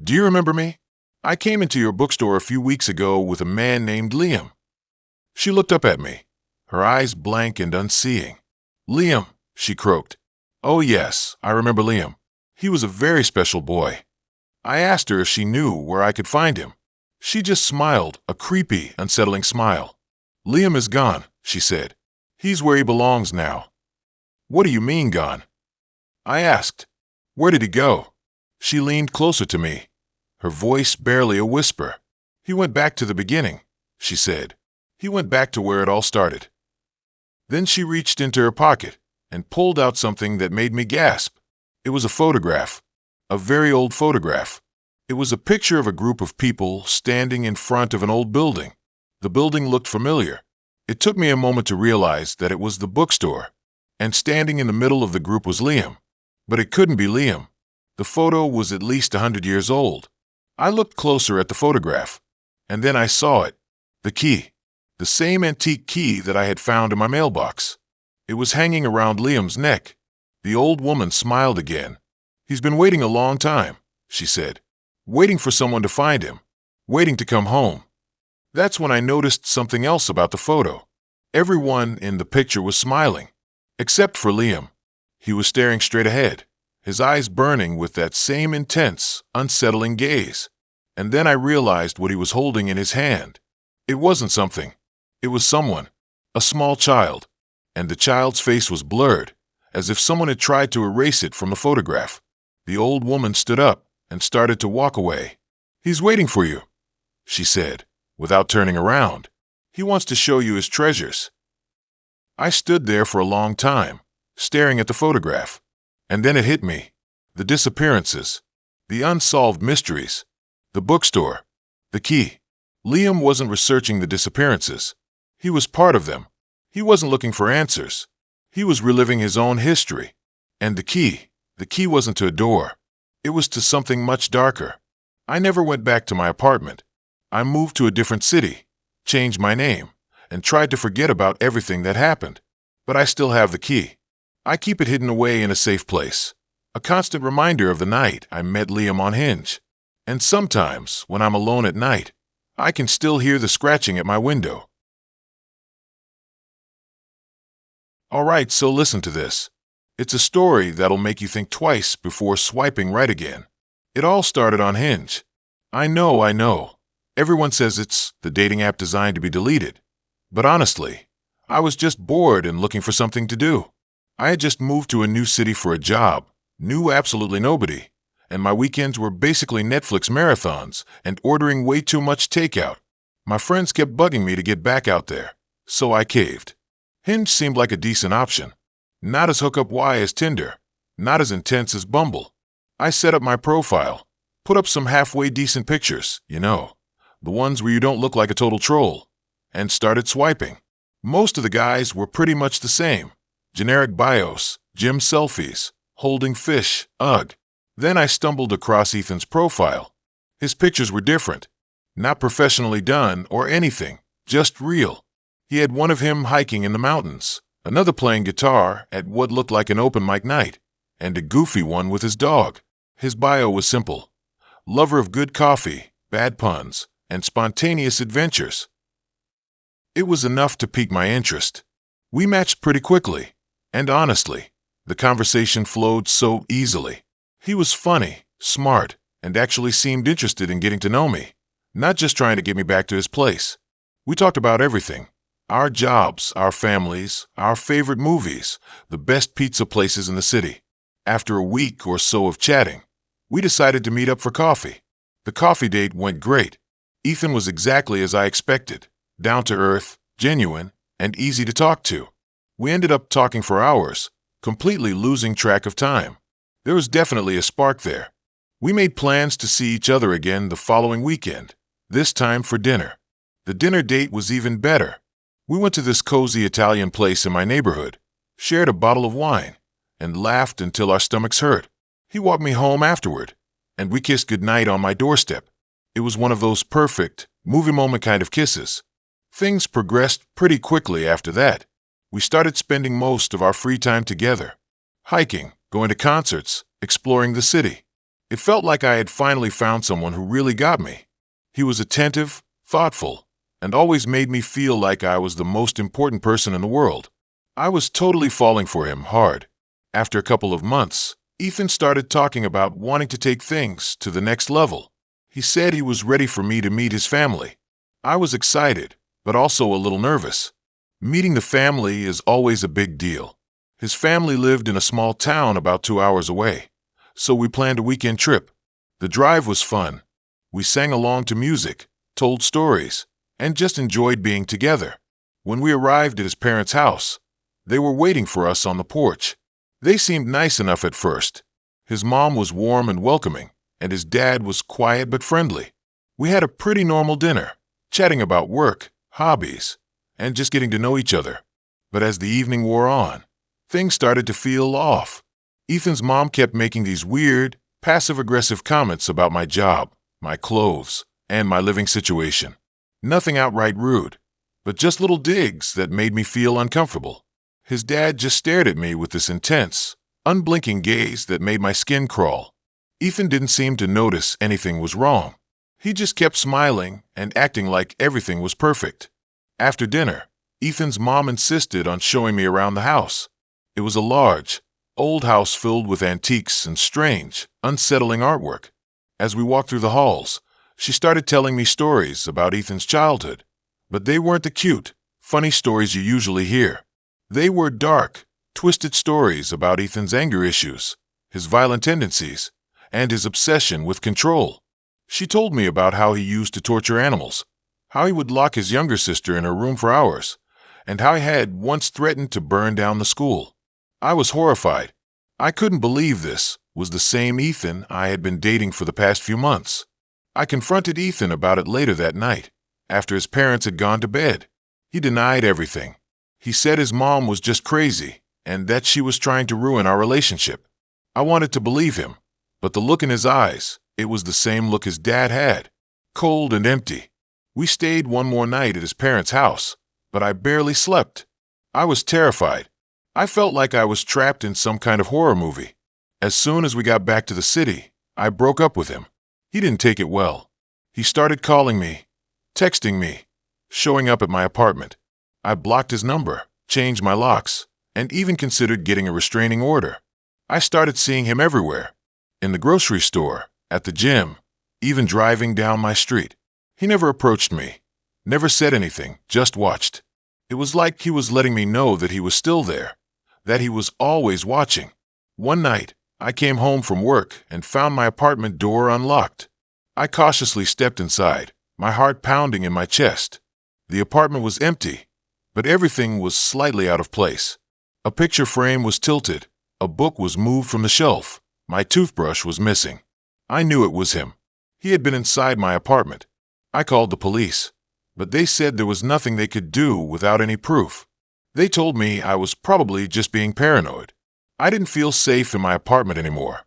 "Do you remember me? I came into your bookstore a few weeks ago with a man named Liam." She looked up at me, her eyes blank and unseeing. "Liam," she croaked. "Oh yes, I remember Liam. He was a very special boy." I asked her if she knew where I could find him. She just smiled, a creepy, unsettling smile. "Liam is gone," she said. "He's where he belongs now." "What do you mean gone?" I asked. "Where did he go?" She leaned closer to me, her voice barely a whisper. "He went back to the beginning," she said. "He went back to where it all started." Then she reached into her pocket and pulled out something that made me gasp. It was a photograph, a very old photograph. It was a picture of a group of people standing in front of an old building. The building looked familiar. It took me a moment to realize that it was the bookstore, and standing in the middle of the group was Liam. But it couldn't be Liam. The photo was at least 100 years old. I looked closer at the photograph, and then I saw it. The key. The same antique key that I had found in my mailbox. It was hanging around Liam's neck. The old woman smiled again. "He's been waiting a long time," she said. "Waiting for someone to find him. Waiting to come home." That's when I noticed something else about the photo. Everyone in the picture was smiling, except for Liam. He was staring straight ahead, his eyes burning with that same intense, unsettling gaze. And then I realized what he was holding in his hand. It wasn't something. It was someone, a small child, and the child's face was blurred, as if someone had tried to erase it from the photograph. The old woman stood up and started to walk away. "He's waiting for you," she said, without turning around. "He wants to show you his treasures." I stood there for a long time, staring at the photograph. And then it hit me. The disappearances, the unsolved mysteries, the bookstore, the key. Liam wasn't researching the disappearances. He was part of them. He wasn't looking for answers. He was reliving his own history. And the key wasn't to a door. It was to something much darker. I never went back to my apartment. I moved to a different city, changed my name, and tried to forget about everything that happened. But I still have the key. I keep it hidden away in a safe place, a constant reminder of the night I met Liam on Hinge. And sometimes, when I'm alone at night, I can still hear the scratching at my window. All right, so listen to this. It's a story that'll make you think twice before swiping right again. It all started on Hinge. I know. Everyone says it's the dating app designed to be deleted. But honestly, I was just bored and looking for something to do. I had just moved to a new city for a job, knew absolutely nobody, and my weekends were basically Netflix marathons and ordering way too much takeout. My friends kept bugging me to get back out there, so I caved. Hinge seemed like a decent option. Not as hookup-y as Tinder, not as intense as Bumble. I set up my profile, put up some halfway decent pictures, the ones where you don't look like a total troll, and started swiping. Most of the guys were pretty much the same. Generic bios, gym selfies, holding fish, ugh. Then I stumbled across Ethan's profile. His pictures were different. Not professionally done or anything, just real. He had one of him hiking in the mountains, another playing guitar at what looked like an open mic night, and a goofy one with his dog. His bio was simple: lover of good coffee, bad puns, and spontaneous adventures. It was enough to pique my interest. We matched pretty quickly, and honestly, the conversation flowed so easily. He was funny, smart, and actually seemed interested in getting to know me, not just trying to get me back to his place. We talked about everything: our jobs, our families, our favorite movies, the best pizza places in the city. After a week or so of chatting, we decided to meet up for coffee. The coffee date went great. Ethan was exactly as I expected: down to earth, genuine, and easy to talk to. We ended up talking for hours, completely losing track of time. There was definitely a spark there. We made plans to see each other again the following weekend, this time for dinner. The dinner date was even better. We went to this cozy Italian place in my neighborhood, shared a bottle of wine, and laughed until our stomachs hurt. He walked me home afterward, and we kissed goodnight on my doorstep. It was one of those perfect, movie moment kind of kisses. Things progressed pretty quickly after that. We started spending most of our free time together, hiking, going to concerts, exploring the city. It felt like I had finally found someone who really got me. He was attentive, thoughtful, and always made me feel like I was the most important person in the world. I was totally falling for him hard. After a couple of months, Ethan started talking about wanting to take things to the next level. He said he was ready for me to meet his family. I was excited, but also a little nervous. Meeting the family is always a big deal. His family lived in a small town about 2 hours away, so we planned a weekend trip. The drive was fun. We sang along to music, told stories, and just enjoyed being together. When we arrived at his parents' house, they were waiting for us on the porch. They seemed nice enough at first. His mom was warm and welcoming, and his dad was quiet but friendly. We had a pretty normal dinner, chatting about work, hobbies, and just getting to know each other. But as the evening wore on, things started to feel off. Ethan's mom kept making these weird, passive-aggressive comments about my job, my clothes, and my living situation. Nothing outright rude, but just little digs that made me feel uncomfortable. His dad just stared at me with this intense, unblinking gaze that made my skin crawl. Ethan didn't seem to notice anything was wrong. He just kept smiling and acting like everything was perfect. After dinner, Ethan's mom insisted on showing me around the house. It was a large, old house filled with antiques and strange, unsettling artwork. As we walked through the halls, she started telling me stories about Ethan's childhood, but they weren't the cute, funny stories you usually hear. They were dark, twisted stories about Ethan's anger issues, his violent tendencies, and his obsession with control. She told me about how he used to torture animals, how he would lock his younger sister in her room for hours, and how he had once threatened to burn down the school. I was horrified. I couldn't believe this was the same Ethan I had been dating for the past few months. I confronted Ethan about it later that night, after his parents had gone to bed. He denied everything. He said his mom was just crazy and that she was trying to ruin our relationship. I wanted to believe him, but the look in his eyes, it was the same look his dad had, cold and empty. We stayed one more night at his parents' house, but I barely slept. I was terrified. I felt like I was trapped in some kind of horror movie. As soon as we got back to the city, I broke up with him. He didn't take it well. He started calling me, texting me, showing up at my apartment. I blocked his number, changed my locks, and even considered getting a restraining order. I started seeing him everywhere, in the grocery store, at the gym, even driving down my street. He never approached me, never said anything, just watched. It was like he was letting me know that he was still there, that he was always watching. One night, I came home from work and found my apartment door unlocked. I cautiously stepped inside, my heart pounding in my chest. The apartment was empty, but everything was slightly out of place. A picture frame was tilted, a book was moved from the shelf, my toothbrush was missing. I knew it was him. He had been inside my apartment. I called the police, but they said there was nothing they could do without any proof. They told me I was probably just being paranoid. I didn't feel safe in my apartment anymore.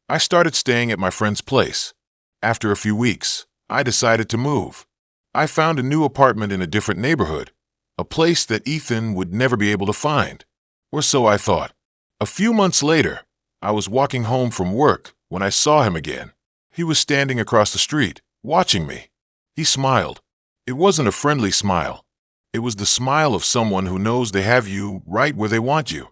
I started staying at my friend's place. After a few weeks, I decided to move. I found a new apartment in a different neighborhood, a place that Ethan would never be able to find. Or so I thought. A few months later, I was walking home from work when I saw him again. He was standing across the street, watching me. He smiled. It wasn't a friendly smile. It was the smile of someone who knows they have you right where they want you.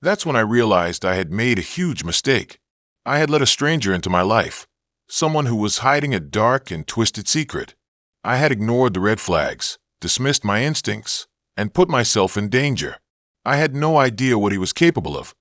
That's when I realized I had made a huge mistake. I had let a stranger into my life, someone who was hiding a dark and twisted secret. I had ignored the red flags, dismissed my instincts, and put myself in danger. I had no idea what he was capable of,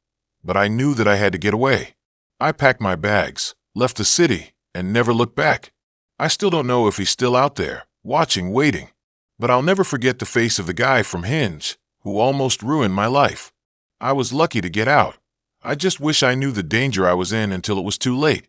but I knew that I had to get away. I packed my bags, left the city, and never looked back. I still don't know if he's still out there, watching, waiting. But I'll never forget the face of the guy from Hinge, who almost ruined my life. I was lucky to get out. I just wish I knew the danger I was in until it was too late.